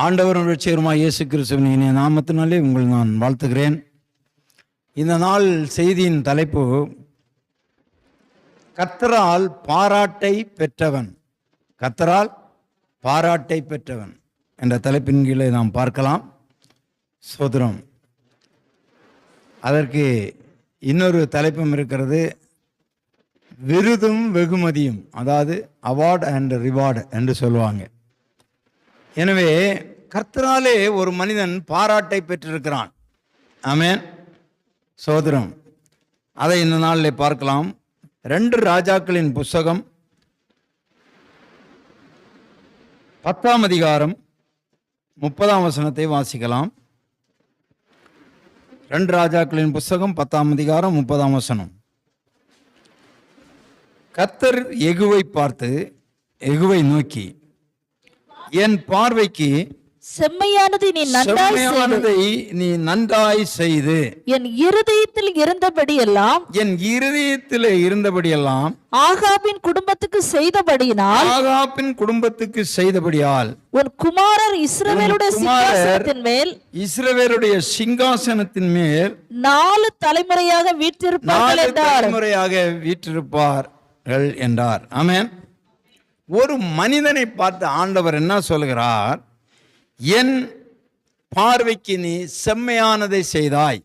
ஆண்டவரும் இரட்சகருமாகிய இயேசு கிறிஸ்துவின் இனிய நாமத்தினாலே உங்களை நான் வாழ்த்துகிறேன். இந்த நாள் செய்தியின் தலைப்பு கர்த்தரால் பாராட்டை பெற்றவன். கர்த்தரால் பாராட்டை பெற்றவன் என்ற தலைப்பின் கீழே நாம் பார்க்கலாம். சோதரம். அதற்கு இன்னொரு தலைப்பும் இருக்கிறது, விருதும் வெகுமதியும், அதாவது அவார்டு அண்ட் ரிவார்டு என்று சொல்லுவாங்க. எனவே கர்த்தராலே ஒரு மனிதன் பாராட்டை பெற்றிருக்கிறான். ஆமென். சோதரம். அதை இந்த நாளில் பார்க்கலாம். 2 ராஜாக்களின் புஸ்தகம் 10ஆம் அதிகாரம் 30ஆம் வசனத்தை வாசிக்கலாம். 2 ராஜாக்களின் புஸ்தகம் 10ஆம் அதிகாரம் 30ஆம் வசனம். கர்த்தர் யெகூவை பார்த்து யெகூவை நோக்கி, என் பார்வைக்கு செம்மையானதை நீ நன்றாய் செய்து என் இருதயத்தில் இருந்தபடியெல்லாம் ஆகாபின் குடும்பத்துக்கு செய்தபடியால் உன் குமாரர் இஸ்ரவேலுடைய சிங்காசனத்தின் மேல் 4 தலைமுறையாக வீற்றிருப்பார்கள் என்றார். ஆமென். ஒரு மனிதனை பார்த்து ஆண்டவர் என்ன சொல்கிறார்? என் பார்வைக்கு நீ செம்மையானதை செய்தாய்,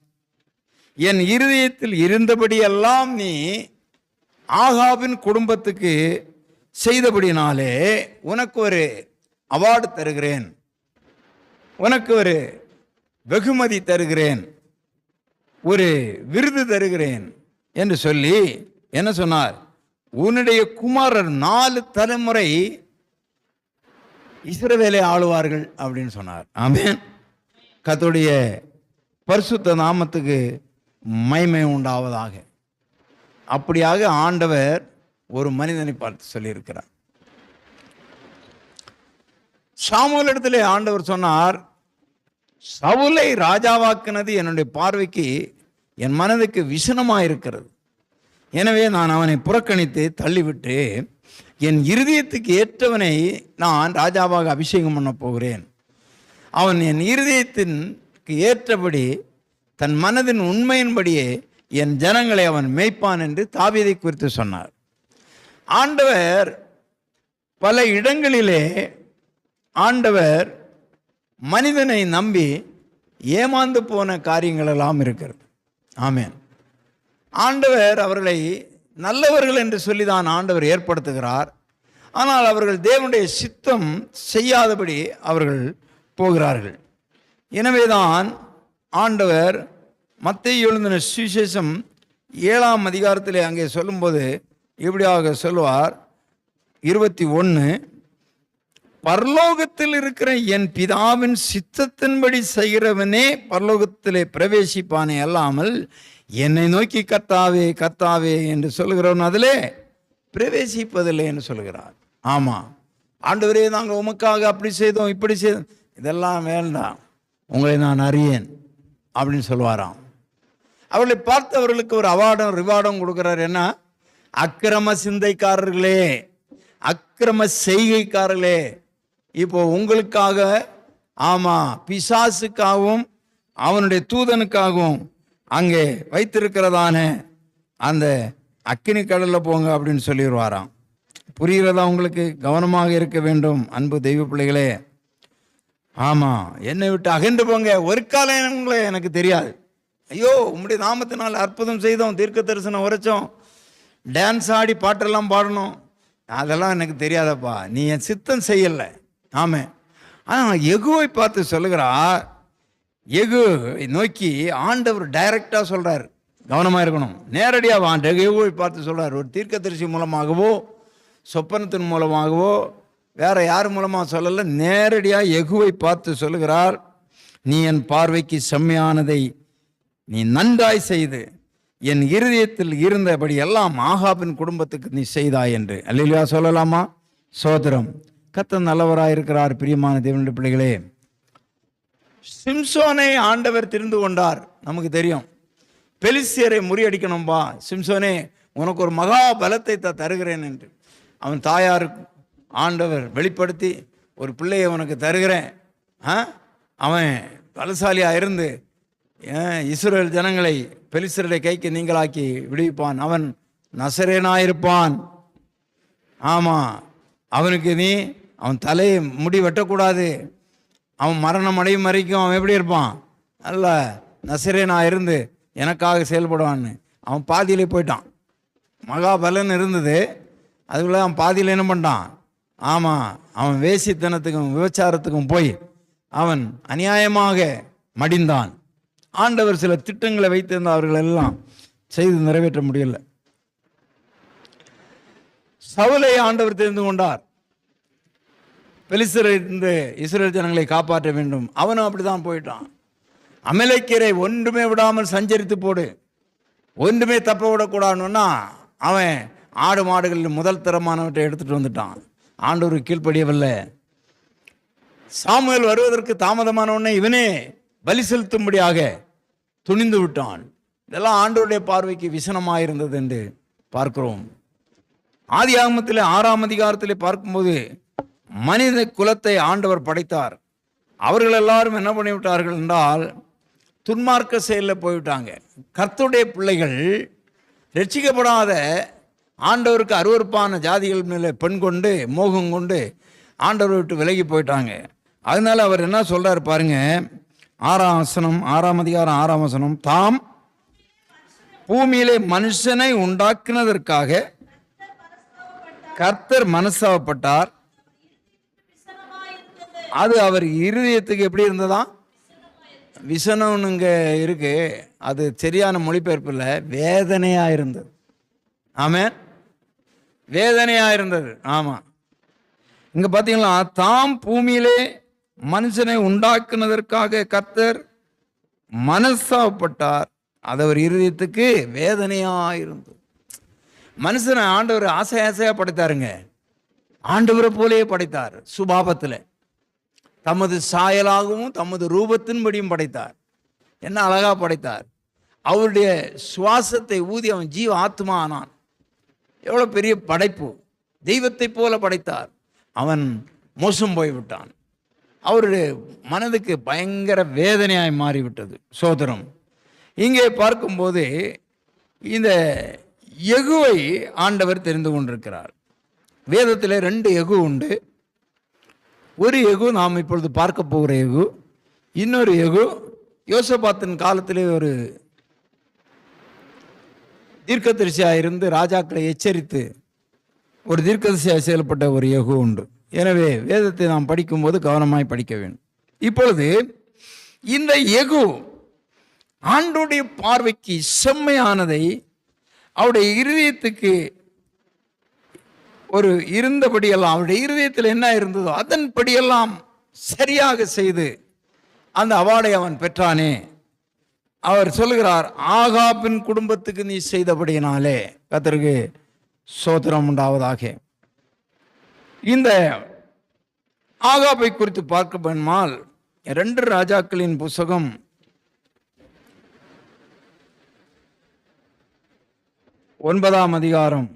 என் இருதயத்தில் இருந்தபடியெல்லாம் நீ ஆகாபின் குடும்பத்துக்கு செய்தபடினாலே உனக்கு ஒரு அவார்டு தருகிறேன், உனக்கு ஒரு வெகுமதி தருகிறேன், ஒரு விருது தருகிறேன் என்று சொல்லி என்ன சொன்னார்? உன்னுடைய குமாரர் 4 தலைமுறை இஸ்ரவேலை ஆளுவார்கள் அப்படின்னு சொன்னார். ஆமென். கர்த்தருடைய பரிசுத்த நாமத்துக்கு மகிமை உண்டாவதாக. அப்படியாக ஆண்டவர் ஒரு மனிதனை பார்த்து சொல்லியிருக்கிறார். சாமுவேல் இடத்திலே ஆண்டவர் சொன்னார், சவுலை ராஜாவாக்குனது என்னுடைய பார்வைக்கு என் மனதுக்கு விசனமாயிருக்கிறது. எனவே நான் அவனை புறக்கணித்து தள்ளிவிட்டு என் இருதயத்துக்கு ஏற்றவனை நான் ராஜாவாக அபிஷேகம் பண்ண போகிறேன். அவன் என் இருதயத்திற்கு ஏற்றபடி தன் மனதின் உண்மையின்படியே என் ஜனங்களை அவன் மேய்ப்பான் என்று தாவீதை குறித்து சொன்னார். ஆண்டவர் பல இடங்களிலே ஆண்டவர் மனிதனை நம்பி ஏமாந்து போன காரியங்கள் எல்லாம் இருக்கிறது. ஆமென். ஆண்டவர் அவர்களை நல்லவர்கள் என்று சொல்லிதான் ஆண்டவர் ஏற்படுத்துகிறார். ஆனால் அவர்கள் தேவனுடைய சித்தம் செய்யாதபடி அவர்கள் போகிறார்கள். எனவேதான் ஆண்டவர் மத்தேயு எழுதின சுவிசேஷம் 7ஆம் அதிகாரத்திலே அங்கே சொல்லும்போது இப்படியாக சொல்லுவார், 21, பரலோகத்தில் இருக்கிற என் பிதாவின் சித்தத்தின்படி செய்கிறவனே பரலோகத்திலே பிரவேசிப்பானே அல்லாமல் என்னை நோக்கி கர்த்தாவே கர்த்தாவே என்று சொல்லுகிறவன் அதிலே பிரவேசிப்பதில்லை என்று சொல்கிறார். ஆமாம், ஆண்டவரே நாங்கள் உமக்காக அப்படி செய்தோம் இப்படி செய்தோம், இதெல்லாம் வேண்டாம், உங்களை நான் அறியேன் அப்படின்னு சொல்லுவாராம். அவர்களை பார்த்து அவர்களுக்கு ஒரு அவார்டும் ரிவார்டும் கொடுக்குறாரு. என்ன? அக்கிரம சிந்தைக்காரர்களே, அக்கிரம செய்கைக்காரர்களே, இப்போ உங்களுக்காக, ஆமாம், பிசாசுக்காகவும் அவனுடைய தூதனுக்காகவும் அங்கே வைத்திருக்கிறதான அந்த அக்கினி கடலில் போங்க அப்படின்னு சொல்லிடுவாராம். புரிகிறதா உங்களுக்கு? கவனமாக இருக்க வேண்டும் அன்பு தெய்வ பிள்ளைகளே. ஆமாம், என்னை விட்டு அகன்று போங்க, ஒரு காலம் உங்களை எனக்கு தெரியாது, ஐயோ உம்முடைய நாமத்தினால் அற்புதம் செய்தோம், தீர்க்க தரிசனம் உரைச்சோம், டான்ஸ் ஆடி பாட்டெல்லாம் பாடணும், அதெல்லாம் எனக்கு தெரியாதப்பா, நீ என் சித்தம் செய்யலை. ஆமாம். ஆனால் யெகூவை பார்த்து சொல்லுகிறார், யெகூவை நோக்கி ஆண்டவர் டைரக்டாக சொல்கிறார். கவனமாக இருக்கணும். நேரடியாக யெகூவை பார்த்து சொல்கிறார். ஒரு தீர்க்கதரிசி மூலமாகவோ சொப்பனத்தின் மூலமாகவோ வேற யார் மூலமாக சொல்லலை, நேரடியாக யெகூவை பார்த்து சொல்லுகிறார், நீ என் பார்வைக்கு செம்மையானதை நீ நன்றாய் செய்து என் இருதயத்தில் இருந்தபடி எல்லாம் ஆகாபின் குடும்பத்துக்கு நீ செய்தாய் என்று. அல்லேலூயா சொல்லலாமா? சோதரம். கர்த்தர் நல்லவராயிருக்கிறார். பிரியமான தேவனுடைய பிள்ளைகளே, சிம்சோனை ஆண்டவர் தெரிந்து கொண்டார். நமக்கு தெரியும், பெலிஸ்தியரை முறியடிக்கணும்பா, சிம்சோனே உனக்கு ஒரு மகா பலத்தை தருகிறேன் என்று அவன் தாயாருக்கு ஆண்டவர் வெளிப்படுத்தி ஒரு பிள்ளையை உனக்கு தருகிறேன், அவன் பலசாலியாக இருந்து இஸ்ரவேல் ஜனங்களை பெலிஸ்தருடைய கைக்கு நீங்களாக்கி விடுவிப்பான். அவன் நசரேனாயிருப்பான். ஆமாம், அவனுக்கு அவன் தலையை முடி வெட்டக்கூடாது. அவன் மரணம் அடையும் வரைக்கும் அவன் எப்படி இருப்பான்? நல்ல நசரேனா இருந்து எனக்காக செயல்படுவான்னு. அவன் பாதியிலே போயிட்டான். மகாபலன் இருந்தது, அதுக்குள்ளே அவன் பாதியில் என்ன பண்ணிட்டான்? ஆமாம், அவன் வேசித்தனத்துக்கும் விபச்சாரத்துக்கும் போய் அவன் அநியாயமாக மடிந்தான். ஆண்டவர் சில திட்டங்களை வைத்திருந்த அவர்கள் எல்லாம் செய்து நிறைவேற்ற முடியல. சவுலை ஆண்டவர் தெரிந்து கொண்டார். பெலிஸ்தரிலிருந்து இஸ்ரவேல் ஜனங்களை காப்பாற்ற வேண்டும். அவனும் அப்படிதான் போயிட்டான். அமலேக்கியரை ஒன்றுமே விடாமல் சஞ்சரித்து போடு, ஒன்றுமே தப்ப விடக்கூடாதுன்னா அவன் ஆடு மாடுகளில் முதல் தரமானவற்றை எடுத்துட்டு வந்துட்டான். ஆண்டவருக்கு கீழ்ப்படியவில்லை. சாமுவேல் வருவதற்கு தாமதமானவனே இவனே பலி செலுத்தும்படியாக துணிந்து விட்டான். இதெல்லாம் ஆண்டவருடைய பார்வைக்கு விசனமாக இருந்தது என்று பார்க்கிறோம். ஆதி ஆகமத்திலே 6ஆம் அதிகாரத்திலே பார்க்கும்போது மனித குலத்தை ஆண்டவர் படைத்தார். அவர்கள் எல்லாரும் என்ன பண்ணிவிட்டார்கள் என்றால் துன்மார்க்க செயலில் போய்விட்டாங்க. கர்த்தருடைய பிள்ளைகள் ரட்சிக்கப்படாத ஆண்டவருக்கு அருவருப்பான ஜாதிகள் மேலே பெண் கொண்டு மோகம் கொண்டு ஆண்டவரை விட்டு விலகி போயிட்டாங்க. அதனால அவர் என்ன சொல்றாரு பாருங்க, 6ஆம் அதிகாரம் 6ஆம் வசனம். தாம் பூமியிலே மனுஷனை உண்டாக்குனதற்காக கர்த்தர் மனஸ்தாபப்பட்டார். அது அவர் இருதயத்துக்கு எப்படி இருந்ததா? விசனம்னுங்க இருக்கு, அது சரியான மொழிபெயர்ப்பு இல்லை, வேதனையா இருந்தது. ஆமென், வேதனையா இருந்தது. ஆமா, இங்க பாத்தீங்களா, தாம் பூமியிலே மனுஷனை உண்டாக்குனதற்காக கர்த்தர் மனஸ்தாபப்பட்டார். அது அவர் இருதயத்துக்கு வேதனையா இருந்தது. மனுஷனை ஆண்டவர் ஆசையா படைத்தாருங்க. ஆண்டவரை போலேயே படைத்தார். சுபாபத்தில் தமது சாயலாகவும் தமது ரூபத்தின்படியும் படைத்தார். என்ன அழகா படைத்தார். அவருடைய சுவாசத்தை ஊதி அவன் ஜீவ ஆத்மா ஆனான். எவ்வளோ பெரிய படைப்பு! தெய்வத்தை போல படைத்தார். அவன் மோசம் போய்விட்டான். அவருடைய மனதுக்கு பயங்கர வேதனையாய் மாறிவிட்டது. சோதரம் இங்கே பார்க்கும்போது இந்த யெகூவை ஆண்டவர் தெரிந்து கொண்டிருக்கிறார். வேதத்தில் 2 யெகூ உண்டு. ஒரு யெகூ நாம் இப்பொழுது பார்க்க போகிற யெகூ. இன்னொரு யெகூ யோசபாத்தின் காலத்திலே ஒரு தீர்க்கதரிசியாக இருந்து ராஜாக்களை எச்சரித்து ஒரு தீர்க்கதரிசியாக செயல்பட்ட ஒரு யெகூ உண்டு. எனவே வேதத்தை நாம் படிக்கும்போது கவனமாய் படிக்க வேண்டும். இப்பொழுது இந்த யெகூ ஆண்டவருடைய பார்வைக்கு செம்மையானதை அவருடைய இருதயத்துக்கு ஒரு இருந்தபடியெல்லாம், அவருடைய இருதயத்தில் என்ன இருந்ததோ அதன்படியெல்லாம் சரியாக செய்து அந்த அவார்டை அவன் பெற்றானே. அவர் சொல்லுகிறார், ஆகாபின் குடும்பத்துக்கு நீ செய்தபடியினாலே கர்த்தருக்கு ஸ்தோத்திரம் உண்டாவதாக. இந்த ஆகாபை குறித்து பார்க்க வேண்டுமால் 2 ராஜாக்களின் புஸ்தகம் 9ஆம் அதிகாரம்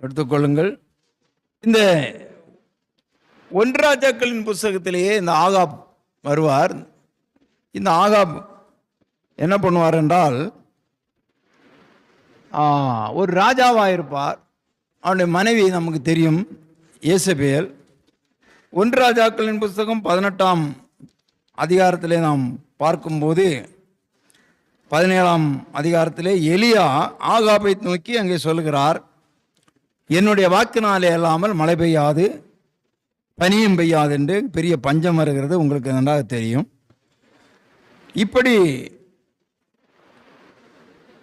எடுத்துக்கொள்ளுங்கள். இந்த 1 ராஜாக்களின் புஸ்தகத்திலேயே இந்த ஆகாப் வருவார். இந்த ஆகாப் என்ன பண்ணுவார் என்றால் ஒரு ராஜாவாக இருப்பார். அவனுடைய மனைவி நமக்கு தெரியும், யேசபேல். 1 ராஜாக்களின் புஸ்தகம் 18ஆம் அதிகாரத்திலே நாம் பார்க்கும்போது 17ஆம் அதிகாரத்திலே எலியா ஆகாபை நோக்கி அங்கே சொல்லுகிறார், என்னுடைய வாக்கினாலே அல்லாமல் மழை பெய்யாது பனியும் பெய்யாது என்று பெரிய பஞ்சம் வருகிறது, உங்களுக்கு நன்றாக தெரியும். இப்படி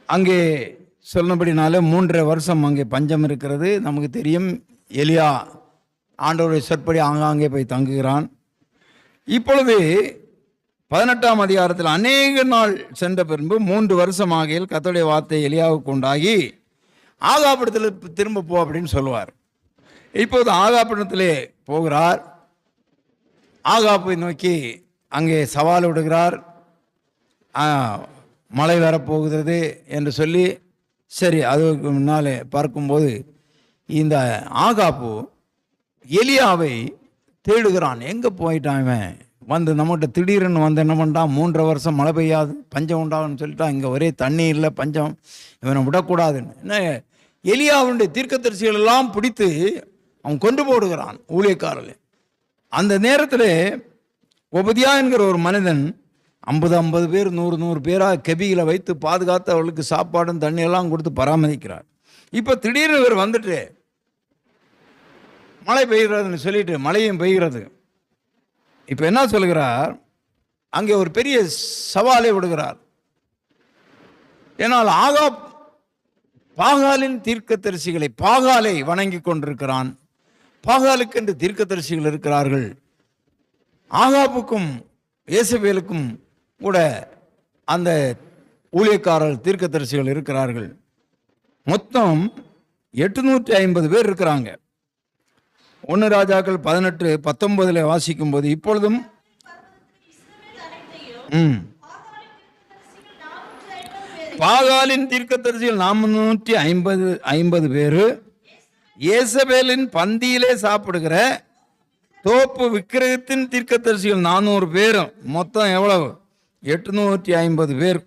அங்கே சொன்னபடினால 3.5 வருஷம் அங்கே பஞ்சம் இருக்கிறது நமக்கு தெரியும். எலியா ஆண்டவருடைய சொற்படி ஆங்காங்கே போய் தங்குகிறான். இப்பொழுது 18ஆம் அதிகாரத்தில் அநேக நாள் சென்ற பின்பு 3 வருஷம் ஆகையில் கர்த்தருடைய வார்த்தை எலியாவுக்கு உண்டாகி ஆகாபிடத்தில் திரும்ப போ அப்படின்னு சொல்லுவார். இப்போது ஆகாபிடத்திலே போகிறார். ஆகாப்பை நோக்கி அங்கே சவால் விடுகிறார், மழை வரப்போகிறது என்று சொல்லி. சரி, அதுக்கு முன்னாலே பார்க்கும்போது இந்த ஆகாப்பு எலியாவை தேடுகிறான். எங்கே போயிட்டான் இவன்? வந்து நம்மகிட்ட திடீர்னு வந்து என்ன பண்ணிட்டான், 3 வருஷம் மழை பெய்யாது, பஞ்சம் உண்டாகுன்னு சொல்லிட்டான். இங்கே ஒரே தண்ணி இல்லை, பஞ்சம், இவனை விடக்கூடாதுன்னு என்ன எலியாவுடைய தீர்க்கதரிசிகள் எல்லாம் பிடித்து அவன் கொண்டு போடுகிறான் ஊழியக்காரர்கள். அந்த நேரத்தில் ஒபதியா என்கிற ஒரு மனிதன் 50 பேர் 100 பேராக கெபிகளை வைத்து பாதுகாத்து அவளுக்கு சாப்பாடும் தண்ணியெல்லாம் கொடுத்து பராமரிக்கிறார். இப்போ திடீர்னு இவர் வந்துட்டு மழை பெய்கிறதுன்னு சொல்லிட்டு மழையும் பெய்கிறது. இப்போ என்ன சொல்கிறார், அங்கே ஒரு பெரிய சவாலை விடுகிறார். ஏன்னால் ஆகாப் பாகாலின் தீர்க்கதரிசிகளை பாகாலை வணங்கி கொண்டிருக்கிறான். பாகாலுக்கு என்று தீர்க்கதரிசிகள் இருக்கிறார்கள். ஆகாப்புக்கும் இயேசபேலுக்கும் கூட அந்த ஊழியக்காரர்கள் தீர்க்கதரிசிகள் இருக்கிறார்கள். மொத்தம் 850 பேர் இருக்கிறாங்க. 1 ராஜாக்கள் 18:19 வாசிக்கும் போது, இப்பொழுதும் பாகாலின் தீர்க்கதரிசிகள் 450 பேரு, இயேசபேலின் பந்தியிலே சாப்பிடுகிற தோப்பு விக்கிரகத்தின் தீர்க்கதரிசிகள் 400 பேரும், மொத்தம் எவ்வளவு, 850 பேர்.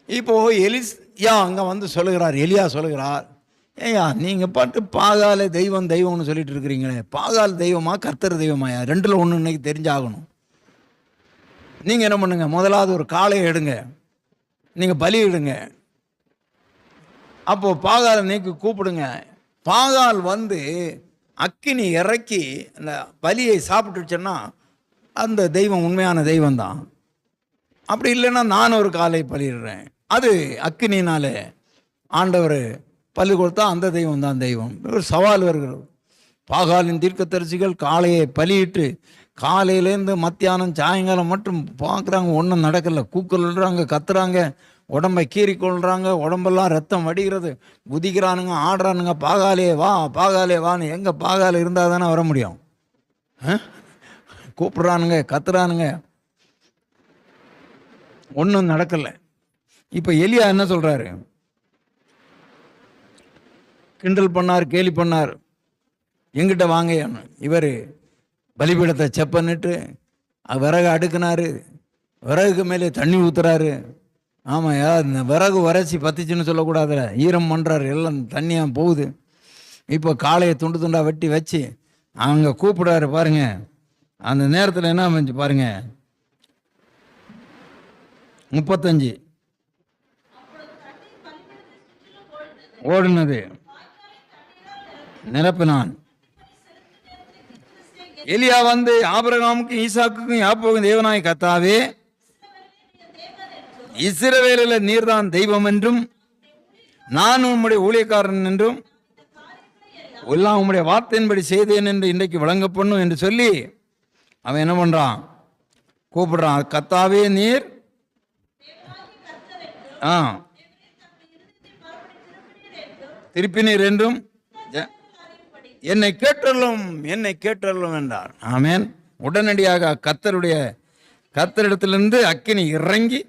இப்போ எலியா அங்க வந்து சொல்லுகிறார், எலியா சொல்லுகிறார், ஏய்யா நீங்கள் பாட்டு பாகால தெய்வம்னு சொல்லிட்டு இருக்கிறீங்களே, பாகால் தெய்வமா கர்த்தர் தெய்வமாயா, 2ல் 1 இன்னைக்கு தெரிஞ்சாகணும். நீங்கள் என்ன பண்ணுங்க, முதலாவது ஒரு காளையை எடுங்க, நீங்கள் பலி இடுங்க, அப்போ பாகாலை நீக்கி கூப்பிடுங்க. பாகால் வந்து அக்கினி இறக்கி அந்த பலியை சாப்பிட்டுச்சுன்னா அந்த தெய்வம் உண்மையான தெய்வம் தான். அப்படி இல்லைன்னா நான் ஒரு காலை பலியிடுறேன், அது அக்கினினால ஆண்டவர் பல்லு கொடுத்தா அந்த தெய்வம் தான் தெய்வம். ஒரு சவால் வருகிறது. பாகாலின் தீர்க்கதரிசிகள் காளையை பலியிட்டு காலையிலேருந்து மத்தியானம் சாயங்காலம் மட்டும் பார்க்குறாங்க, ஒன்றும் நடக்கலை. கூக்கல் விடுறாங்க, கத்துறாங்க, உடம்பை கீறி கொள்றாங்க, உடம்பெல்லாம் ரத்தம் வடிகிறது, குதிக்கிறானுங்க, ஆடுறானுங்க, பாகாலே வா பாகாலே வான்னு. எங்கே பாகால இருந்தால் தானே வர முடியும்? கூப்பிட்றானுங்க, கத்துறானுங்க, ஒன்றும் நடக்கலை. இப்போ எலியா என்ன சொல்கிறாரு, கிண்டல் பண்ணார், கேலி பண்ணார், எங்கிட்ட வாங்கன்னு. இவர் பலிபீடத்தை செப்பன்னுட்டு விறகு அடுக்குனாரு, விறகுக்கு மேலே தண்ணி ஊற்றுறாரு. ஆமாம், இந்த விறகு வறட்சி பத்திச்சுன்னு சொல்லக்கூடாதுல, ஈரம் பண்ணுறாரு, எல்லாம் தண்ணியாக போகுது. இப்போ காளையை துண்டு துண்டாக வெட்டி வச்சு அங்கே கூப்பிடாரு பாருங்க. அந்த நேரத்தில் என்ன அமைஞ்சு பாருங்க, 35 ஓடுனது நிரப்பினான். எலியா வந்து ஆபிரகாமுக்கும் ஈசாக்குக்கும் யாக்கோபுக்கும் தேவனாய் கர்த்தாவே, இஸ்ரவேலில் நீர்தான் தெய்வம் என்றும் நான் உம்முடைய ஊழியக்காரன் என்றும் எல்லாம் உம்முடைய வார்த்தையின்படி செய்தேன் என்று இன்றைக்கு விளங்க பண்ணும் என்று சொல்லி அவன் என்ன பண்றான், கூப்பிடுறான், கர்த்தாவே நீர் திருப்பினீர் என்றும் என்னை கேட்டருளும் என்றார். ஆமென். உடனடியாக கர்த்தரிடத்திலிருந்து அக்கினி இறங்கி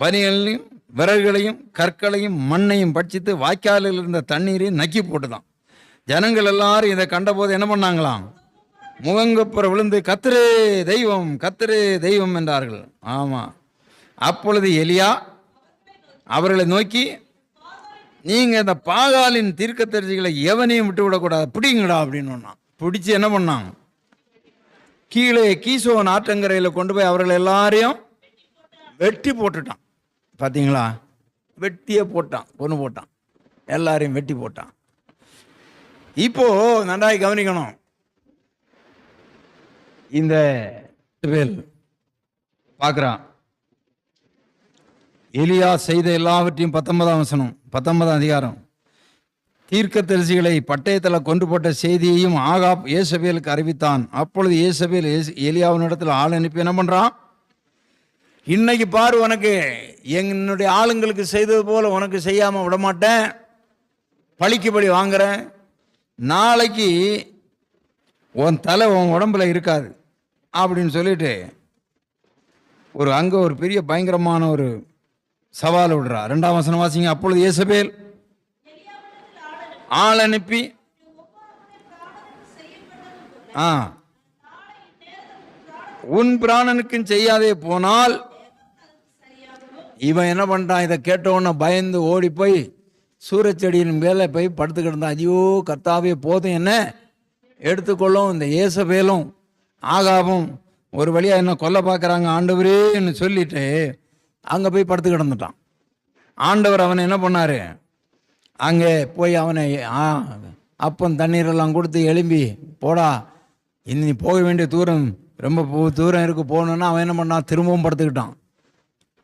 பனிகளையும் விறகுகளையும் கற்களையும் மண்ணையும் பட்சித்து வாய்க்காலில் இருந்த தண்ணீரையும் நக்கி போட்டுதான். ஜனங்கள் எல்லாரும் இதை கண்டபோது என்ன பண்ணாங்களாம், முகங்குப்புற விழுந்து கர்த்தரே தெய்வம் என்றார்கள். ஆமாம். அப்பொழுது எலியா அவர்களை நோக்கி, நீங்கள் இந்த பாகாலின் தீர்க்கதரிசிகளை எவனையும் விட்டு விடக்கூடாது, பிடிங்கடா அப்படின்னு. பிடிச்சி என்ன பண்ணான், கீழே கீசோன் ஆற்றங்கரையில் கொண்டு போய் அவர்கள் எல்லாரையும் வெட்டி போட்டுட்டான். பார்த்தீங்களா, வெட்டியே போட்டான், கொண்டு போட்டான், எல்லாரையும் வெட்டி போட்டான். இப்போ நன்றாய் கவனிக்கணும், இந்த பார்க்குறான் எலியா செய்த எல்லாவற்றையும் 19ஆம் வசனம் 19ஆம் அதிகாரம், தீர்க்கதரிசிகளை பட்டயத்தில் கொண்டு போட்ட செய்தியையும் ஆகாப் இயேசபேலுக்கு அறிவித்தான். அப்பொழுது இயேசபேல் எலியாவின் இடத்துல ஆள் அனுப்பி என்ன பண்றான், இன்னைக்கு பாரு, உனக்கு என்னுடைய ஆளுங்களுக்கு செய்தது போல உனக்கு செய்யாம விட மாட்டேன், பழிக்கும்படி வாங்குறேன், நாளைக்கு உன் தலை உன் உடம்புல இருக்காது அப்படின்னு சொல்லிட்டு அங்கே ஒரு பெரிய பயங்கரமான ஒரு சவால் விடுறா. 2ஆம் வசனம் வாசிங்க. அப்பொழுது இயேசபேல் ஆள் அனுப்பி உன் பிராணனுக்கும் செய்யாதே போனால், இவன் என்ன பண்ணிட்டான், இதை கேட்டவுடனே பயந்து ஓடி போய் சூரச்செடியின் மேலே போய் படுத்து கிடந்தான். ஐயோ கர்த்தாவே போதும், என்ன எடுத்துக்கொள்ளும், இந்த ஏசபேலும் ஆகாபும் ஒரு வழியாக என்ன கொல்ல பார்க்குறாங்க ஆண்டவரேன்னு சொல்லிட்டு அங்கே போய் படுத்து கிடந்துட்டான். ஆண்டவர் அவனை என்ன பண்ணார், அங்கே போய் அவனை அப்பம் தண்ணீரெல்லாம் கொடுத்து எழும்பி போடா, இனி போக வேண்டிய தூரம் ரொம்ப தூரம் இருக்கு போகணுன்னா அவன் என்ன பண்ணான், திரும்பவும் படுத்துக்கிட்டான்.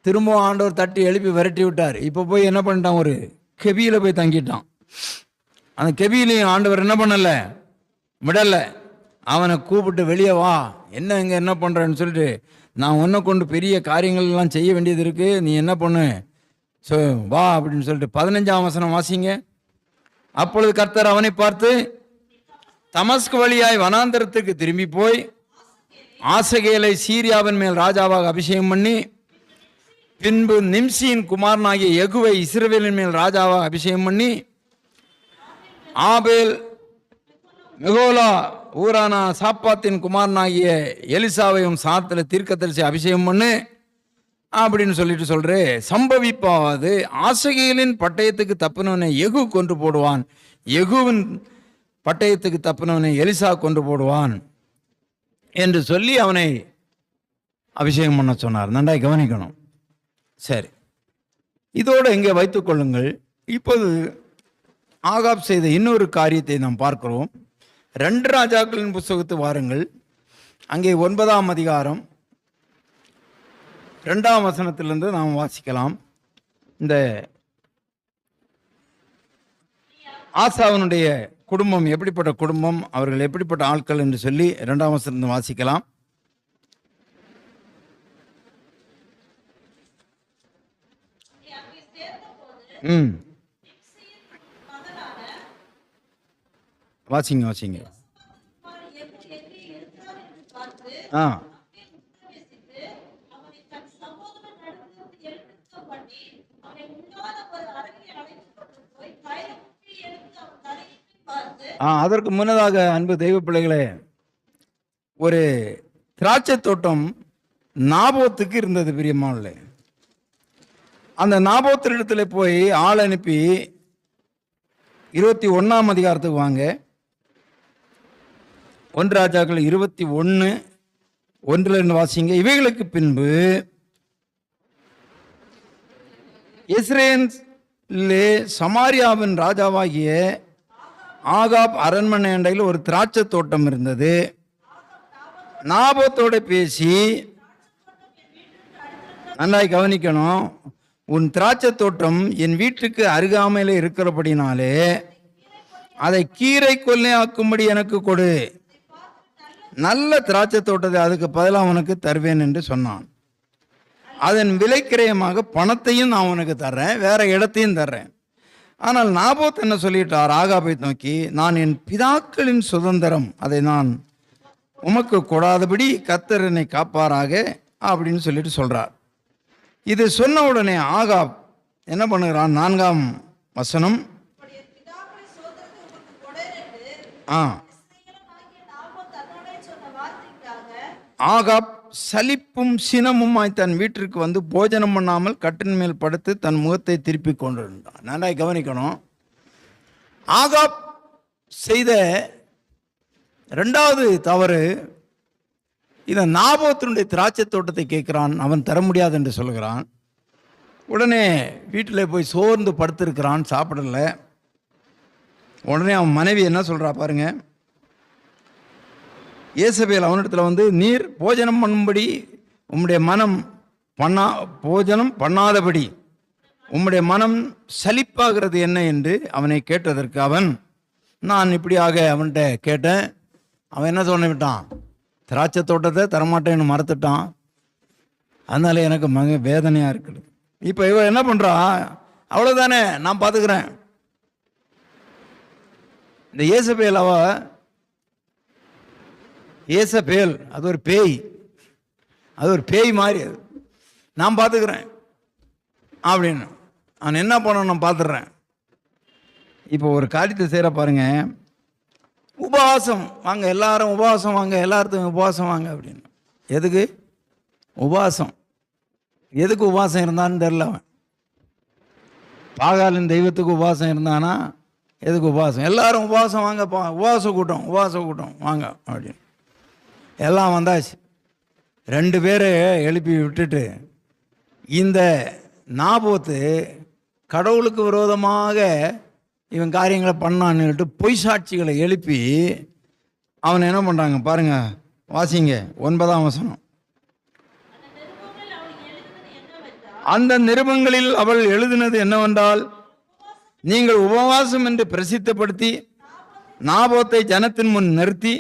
திரும்பவும் ஆண்டவர் தட்டி எழுப்பி விரட்டி விட்டார். இப்போ போய் என்ன பண்ணிட்டான், ஒரு கெபியில் போய் தங்கிட்டான். அந்த கெபியிலையும் ஆண்டவர் என்ன பண்ணலை, விடலை. அவனை கூப்பிட்டு வெளியே வா, என்ன இங்கே என்ன பண்ணுறேன்னு சொல்லிட்டு, நான் உன்னை கொண்டு பெரிய காரியங்கள்லாம் செய்ய வேண்டியது இருக்குது, நீ என்ன பண்ணு வா அப்படின்னு சொல்லிட்டு 15ஆம் வசனம் வாசிங்க. அப்பொழுது கர்த்தர் அவனை பார்த்து, தமஸ்கு வழியாய் வனாந்தரத்துக்கு திரும்பி போய் ஆசகேலை சீரியாவின் மேல் ராஜாவாக அபிஷேகம் பண்ணி, பின்பு நிம்சியின் குமாரனாகிய யெகூவை இஸ்ரவேலின் மேல் ராஜாவாக அபிஷேகம் பண்ணி, ஆபேல் மெகோலா ஊரானா சாப்பாத்தின் குமாரனாகிய எலிசாவையும் சாத்தில் தீர்க்கதரிசி அபிஷேகம் பண்ணு அப்படின்னு சொல்லிட்டு சொல்றே. சம்பவிப்பாவது ஆசகேலின் பட்டயத்துக்கு தப்பினவனை யெகூ கொன்று போடுவான், யெகூவின் பட்டயத்துக்கு தப்பினவனை எலிசா கொன்று போடுவான் என்று சொல்லி அவனை அபிஷேகம் பண்ண சொன்னார். நன்றாய் கவனிக்கணும். சரி, இதோடு இங்கே வைத்துக் கொள்ளுங்கள். இப்போது ஆகாப் செய்த இன்னொரு காரியத்தை நாம் பார்க்கிறோம். 2 ராஜாக்களின் புஸ்தகத்து வாருங்கள். அங்கே 9ஆம் அதிகாரம் 2ஆம் வசனத்திலிருந்து நாம் வாசிக்கலாம். இந்த ஆசாவனுடைய குடும்பம் எப்படிப்பட்ட குடும்பம், அவர்கள் எப்படிப்பட்ட ஆட்கள் என்று சொல்லி 2ஆம் வசனத்திலிருந்து வாசிக்கலாம். வாசிங்க வாசிங்க. அதற்கு முன்னதாக அன்பு தெய்வ பிள்ளைகளே, ஒரு திராட்சை தோட்டம் நாபோத்துக்கு இருந்தது பிரியமானே. அந்த நாபோத்திடத்துல போய் ஆள் அனுப்பி 21ஆம் அதிகாரத்துக்கு வாங்க. 1 ராஜாக்கள் 21:1 வாசிங்க. இவைகளுக்கு பின்பு இஸ்ரேலிலே சமாரியாவின் ராஜாவாகிய ஆகாப் அரண்மனை அண்டையில் ஒரு திராட்சை தோட்டம் இருந்தது. நாபோத்தோட பேசி, நன்றாய் கவனிக்கணும், உன் திராட்சை தோட்டம் என் வீட்டுக்கு அருகாமையில் இருக்கிறபடினாலே அதை கீரை கொல்லையாக்கும்படி எனக்கு கொடு, நல்ல திராட்சை தோட்டத்தை அதுக்கு பதிலாக உனக்கு தருவேன் என்று சொன்னான். அதன் விலைக்கிரயமாக பணத்தையும் நான் உனக்கு தர்றேன், வேற இடத்தையும் தர்றேன். ஆனால் நாபோத் என்ன சொல்லிட்டார், ஆகாபை நோக்கி, நான் என் பிதாக்களின் சுதந்திரம் அதை நான் உமக்கு கொடாதபடி கர்த்தர் என்னை காப்பாராக அப்படின்னு சொல்லிட்டு சொல்றார். இது சொன்ன உடனே ஆகாப் என்ன பண்ணுகிறான், 4ஆம் வசனம். ஆகாப் சலிப்பும் சினமுமாய் தன் வீட்டிற்கு வந்து போஜனம் பண்ணாமல் கட்டின் மேல் படுத்து தன் முகத்தை திருப்பி கொண்டிருந்தான். நன்றாய் கவனிக்கணும். ஆகாப் செய்த 2வது தவறு, இதை நாபோத்தினுடைய திராட்சை தோட்டத்தை கேட்கிறான், அவன் தர முடியாது என்று சொல்கிறான். உடனே வீட்டில் போய் சோர்ந்து படுத்திருக்கிறான், சாப்பிடல. உடனே அவன் மனைவி என்ன சொல்றா பாருங்க. ஏசபேல் அவனிடத்தில் வந்து, நீர் போஜனம் பண்ணும்படி உம்முடைய மனம் போஜனம் பண்ணாதபடி உம்முடைய மனம் சலிப்பாகிறது என்ன என்று அவனை கேட்டதற்கு அவன், நான் இப்படியாக அவன்கிட்ட கேட்டேன். அவன் என்ன சொல்லிவிட்டான், திராட்சை தோட்டத்தை தரமாட்டேன்னு மறுத்துட்டான். அதனால எனக்கு வேதனையாக இருக்குது. இப்போ இவன் என்ன பண்ணுறா, அவ்வளோதானே நான் பார்த்துக்கிறேன். இந்த ஏசபேல் ஏசபேல் அது ஒரு பேய், அது ஒரு பேய் மாதிரி, அது நான் பார்த்துக்கிறேன் அப்படின்னு நான் என்ன பண்ண நான் பார்த்துடுறேன். இப்போ ஒரு காரியத்தை செய்கிற பாருங்க, உபவாசம் வாங்க எல்லாரும், உபவாசம் வாங்க எல்லாத்துக்கும் உபவாசம் வாங்க அப்படின்னு. எதுக்கு? உபவாசம். எதுக்கு உபவாசம் இருந்தான்னு தெரில அவன். பாகாலின் தெய்வத்துக்கு உபவாசம் இருந்தானா? எதுக்கு உபவாசம்? எல்லாரும் உபவாசம் வாங்கப்பா, உபவாச கூட்டம் வாங்க அப்படின்னு எல்லாம் வந்தாச்சு. 2 பேரை எழுப்பி விட்டுட்டு இந்த நாபோத்து கடவுளுக்கு விரோதமாக இவன் காரியங்களை பண்ணான்னுட்டு பொய் சாட்சிகளை எழுப்பி அவனை என்ன பண்ணுறாங்க பாருங்க, வாசிங்க 9ஆம் வசனம். அந்த நிருபங்களில் அவள் எழுதினது என்னவென்றால், நீங்கள் உபவாசம் என்று பிரசித்தப்படுத்தி நாபோத்தை ஜனத்தின் முன் நிறுத்தி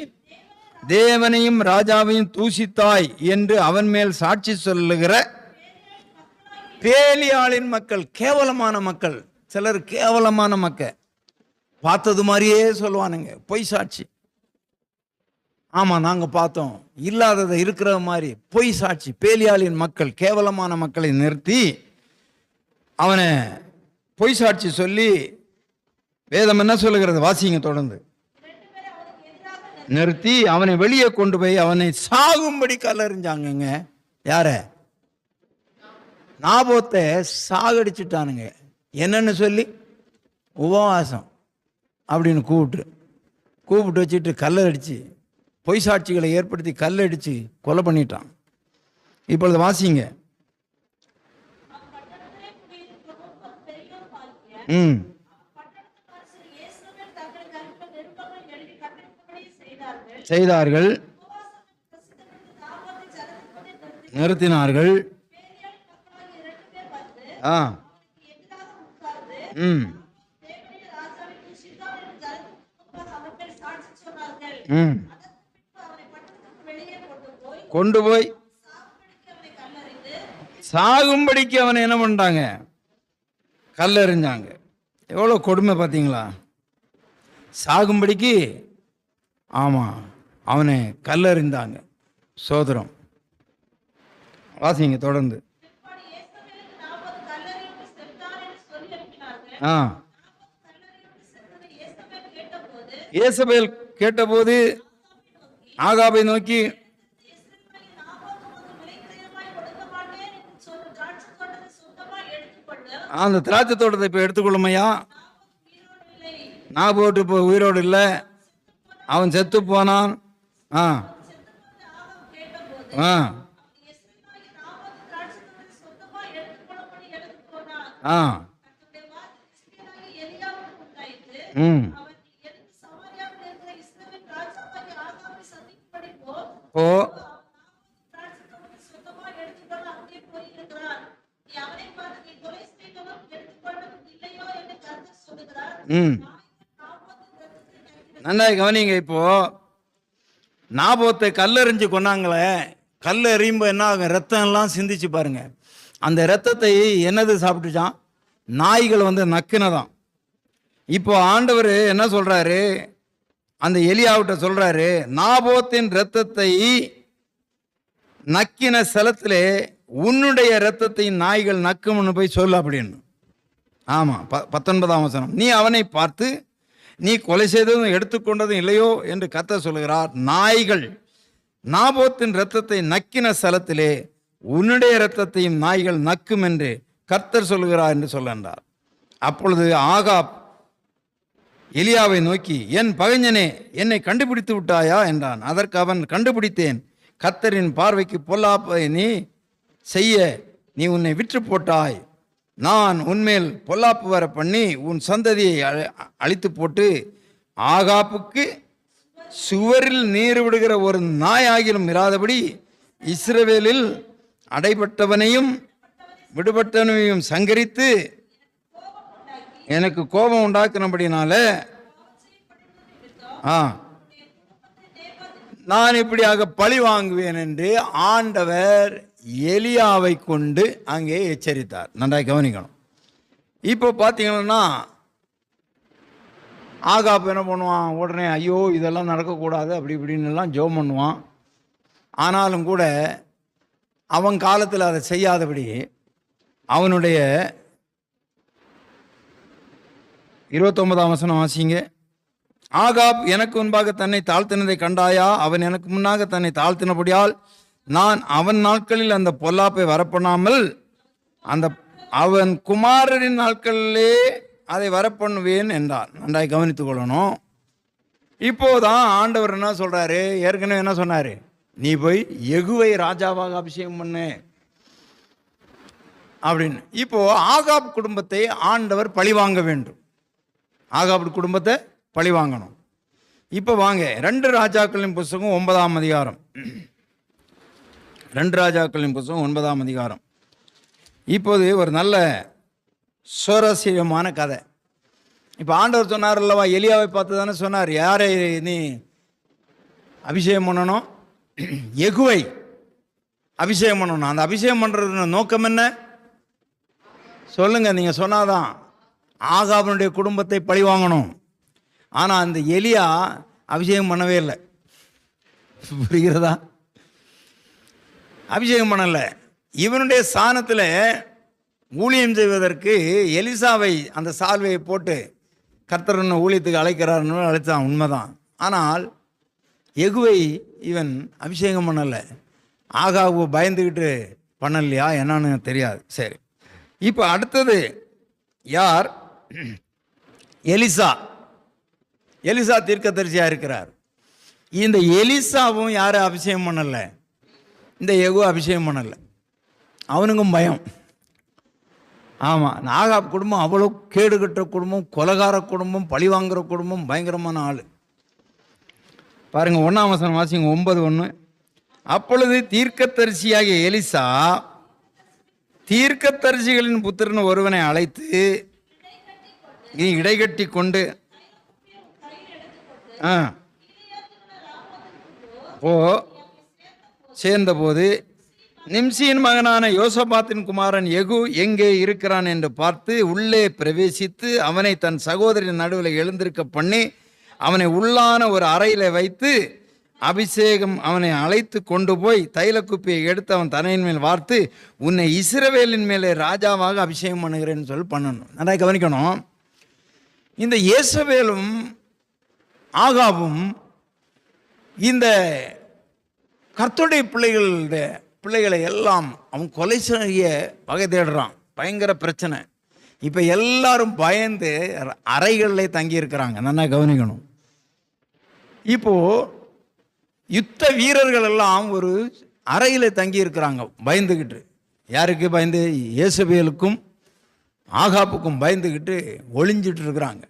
தேவனையும் ராஜாவையும் தூசித்தாய் என்று அவன் மேல் சாட்சி சொல்லுகிற பேலியாளின் மக்கள். கேவலமான மக்கள். சிலர் கேவலமான மக்கள், பார்த்தது மாதிரியே சொல்லுவானுங்க, பொய் சாட்சி. ஆமா நாங்க பார்த்தோம், இல்லாததை இருக்கிற மாதிரி பொய் சாட்சி. பேலியாளின் மக்கள், கேவலமான மக்களை நிறுத்தி அவனை பொய் சாட்சி சொல்லி வேதம் என்ன சொல்லுகிறது? வாசிங்க தொடர்ந்து. நிறுத்தி அவனை வெளியே கொண்டு போய் அவனை சாகும்படி கல்லறிஞ்சாங்க. யார? நாபோத்தை சாகடிச்சுட்டானுங்க. என்னன்னு சொல்லி? உபவாசம் அப்படின்னு கூப்பிட்டு வச்சுட்டு கல்லடிச்சு பொய் சாட்சிகளை ஏற்படுத்தி கல்லடிச்சு கொலை பண்ணிட்டான். இப்பொழுது வாசிங்க. செய்தார்கள், நிறுத்தினார்கள். கொண்டு போய் சாகும்படிக்கு அவனை என்ன பண்ணிட்டாங்க? கல்லெறிஞ்சாங்க. எவ்வளோ கொடுமை பார்த்தீங்களா? சாகும்படிக்கு ஆமாம் அவனை கல்லெறிந்தாங்க. சோதரம். வாசிங்க தொடர்ந்து. ஏசபேல் கேட்டபோது ஆகாபை நோக்கி, அந்த திராட்சை தோட்டத்தை இப்போ எடுத்துக்கொள்ளுமையா, நாபோத்து இப்போ உயிரோடு இல்லை, அவன் செத்து போனான். நன்றாய் கவனிங்க. இப்போ நாபோத்தை கல்லெறிஞ்சு கொண்டாங்களே, கல் எறியும்போ என்ன ஆகும்? ரத்தம் எல்லாம் சிந்திச்சு பாருங்க. அந்த ரத்தத்தை என்னது சாப்பிட்டுச்சான்? நாய்கள் வந்து நக்கினதான். இப்போ ஆண்டவர் என்ன சொல்றாரு? அந்த எலியாவிட்ட சொல்றாரு, நாபோத்தின் ரத்தத்தை நக்கின ஸ்தலத்திலே உன்னுடைய ரத்தத்தை நாய்கள் நக்கும்னு போய் சொல்ல அப்படின்னு. ஆமா 19ஆம் வசனம். நீ அவனை பார்த்து, நீ கொலை செய்ததும் எடுத்துக்கொண்டதும் இல்லையோ என்று கர்த்தர் சொல்லுகிறார். நாய்கள் நாபோத்தின் இரத்தத்தை நக்கின ஸ்தலத்திலே உன்னுடைய இரத்தத்தையும் நாய்கள் நக்கும் என்று கர்த்தர் சொல்லுகிறார் என்று சொல்லுகிறார். அப்பொழுது ஆகாப் எலியாவை நோக்கி, என் பகைஞனே, என்னை கண்டுபிடித்து விட்டாயா என்றான். அதற்கு அவன், கண்டுபிடித்தேன். கர்த்தரின் பார்வைக்கு பொல்லாப்பை நீ செய்ய நீ உன்னை விற்று போட்டாய். நான் உன்மேல் பொல்லாப்பு வர பண்ணி உன் சந்ததியை அழித்து போட்டு ஆகாப்புக்கு சுவரில் நீர் விடுகிற ஒரு நாயாகிலும் இராதபடி இஸ்ரவேலில் அடைபட்டவனையும் விடுபட்டவனையும் சங்கரித்து எனக்கு கோபம் உண்டாக்குனபடினால நான் இப்படியாக பழி வாங்குவேன் என்று ஆண்டவர் எலியாவை கொண்டு அங்கே எச்சரித்தார். நன்றாக கவனிக்கணும். இப்போ பார்த்தீங்கன்னா ஆகாப் என்ன பண்ணுவான்? உடனே ஐயோ இதெல்லாம் நடக்கக்கூடாது அப்படி இப்படின்னு எல்லாம் ஜெபம் பண்ணுவான். ஆனாலும் கூட அவன் காலத்தில் அதை செய்யாதபடி அவனுடைய 29ஆம் வசனம் வாசிங்க. ஆகாப் எனக்கு முன்பாக தன்னை தாழ்த்தினதை கண்டாயா? அவன் எனக்கு முன்னாக தன்னை தாழ்த்தினபடியால் நான் அவன் நாட்களில் அந்த பொல்லாப்பை வரப்பண்ணாமல் அந்த அவன் குமாரரின் நாட்களிலே அதை வரப்பண்ணுவேன் என்றார். நன்றாய் கவனித்துக் கொள்ளணும். இப்போதான் ஆண்டவர் என்ன சொல்றாரு? ஏற்கனவே என்ன சொன்னாரு? நீ போய் யெகூவை ராஜாவாக அபிஷேகம் பண்ணு அப்படின்னு. இப்போ ஆகாப் குடும்பத்தை ஆண்டவர் பழிவாங்க வேண்டும். ஆகாப் குடும்பத்தை பழிவாங்கணும். இப்போ வாங்க 2 ராஜாக்களின் புஸ்தகம் 9ஆம் அதிகாரம். 2 ராஜாக்களின் புஸ்தகம் 9ஆம் அதிகாரம். இப்போது ஒரு நல்ல சுவாரஸ்யமான கதை. இப்போ ஆண்டவர் சொன்னார் அல்லவா, எலியாவை பார்த்து தானே சொன்னார், யாரை நீ அபிஷேகம் பண்ணணும்? யெகூவை அபிஷேகம் பண்ணணும். அந்த அபிஷேகம் பண்ணுறது நோக்கம் என்ன சொல்லுங்க, நீங்கள் சொன்னாதான். ஆகாபனுடைய குடும்பத்தை பழி வாங்கணும். ஆனால் அந்த எலியா அபிஷேகம் பண்ணவே இல்லை. புரிகிறதா? அபிஷேகம் பண்ணலை. இவனுடைய ஸ்தானத்தில் ஊழியம் செய்வதற்கு எலிசாவை அந்த சால்வையை போட்டு கர்த்தர் ஊழியத்துக்கு அழைக்கிறாருன்னு அழைத்தான், உண்மைதான். ஆனால் யெகூவை இவன் அபிஷேகம் பண்ணலை. ஆகாவு பயந்துக்கிட்டு பண்ணலையா என்னன்னு தெரியாது. சரி, இப்போ அடுத்தது யார்? எலிசா. எலிசா தீர்க்கதரிசியாக இருக்கிறார். இந்த எலிசாவும் யாரும் அபிஷேகம் பண்ணலை, இந்த யெகூ அபிஷேகம் பண்ணலை. அவனுக்கும் பயம். ஆமாம், ஆகாப் குடும்பம் அவ்வளோ கேடுகட்ட குடும்பம், கொலகார குடும்பம், பழிவாங்கிற குடும்பம், பயங்கரமான ஆள். பாருங்க 1ஆம் வசனம் வாசிங்க, 9:1. அப்பொழுது தீர்க்கதரிசியாகிய எலிசா தீர்க்கதரிசிகளின் புத்திரன் ஒருவனை அழைத்து இடைகட்டி கொண்டு சேர்ந்தபோது நிம்சியின் மகனான யோசபாத்தின் குமாரன் யெகூ எங்கே இருக்கிறான் என்று பார்த்து உள்ளே பிரவேசித்து அவனை தன் சகோதரின் நடுவில் எழுந்திருக்க பண்ணி அவனை உள்ளான ஒரு அறையில் வைத்து அபிஷேகம் அவனை அழைத்து கொண்டு போய் தைலக்குப்பியை எடுத்து அவன் தலையின் மேல் வார்த்து உன்னை இஸ்ரவேலின் மேலே ராஜாவாக அபிஷேகம் பண்ணுகிறேன்னு சொல்லி பண்ணணும். நல்லா கவனிக்கணும். இந்த யேசபேலும் ஆகாபும் இந்த கர்த்தருடைய பிள்ளைகளை எல்லாம் அவன் கொலை செய்ய வகை தேடுறான். பயங்கர பிரச்சனை. இப்போ எல்லாரும் பயந்து அறைகளில் தங்கியிருக்கிறாங்க. நல்லா கவனிக்கணும். இப்போது யுத்த வீரர்கள் எல்லாம் ஒரு அறையில் தங்கியிருக்கிறாங்க பயந்துக்கிட்டு. யாருக்கு பயந்து? யேசபேலுக்கும் ஆகாப்புக்கும் பயந்துக்கிட்டு ஒளிஞ்சிட்டு இருக்கிறாங்க.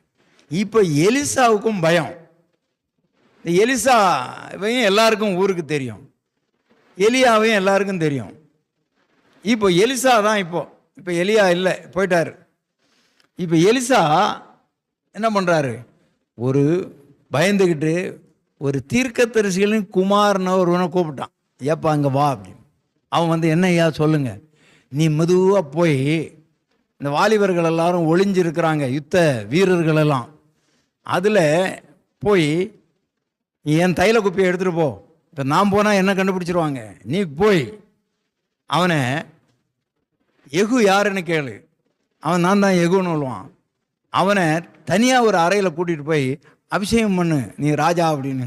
இப்போ எலிசாவுக்கும் பயம். இந்த எலிசாவையும் எல்லாருக்கும் ஊருக்கு தெரியும், எலியாவையும் எல்லாருக்கும் தெரியும். இப்போ எலிசா தான் இப்போ எலியா இல்லை, போயிட்டார். இப்போ எலிசா என்ன பண்ணுறாரு? ஒரு பயந்துக்கிட்டு ஒரு தீர்க்கதரிசிகளின் குமாரனை ஒருவனை கூப்பிட்டான். ஏப்பா அங்கே வா அப்படின்னு. அவன் வந்து என்ன ஐயா சொல்லுங்க, நீ மெதுவாக போய் இந்த வாலிபர்கள் எல்லாரும் ஒளிஞ்சிருக்கிறாங்க, யுத்த வீரர்கள் எல்லாம், அதில் போய் என் தைல குப்பியை எடுத்துகிட்டு போ. இப்போ நான் போனால் என்ன கண்டுபிடிச்சிருவாங்க, நீ போய் அவனை யெகூ யாருன்னு கேளு. அவன் நான் தான் யெகூன்னு சொல்லுவான். அவனை தனியாக ஒரு அறையில் கூட்டிகிட்டு போய் அபிஷேகம் பண்ணு, நீ ராஜா அப்படின்னு.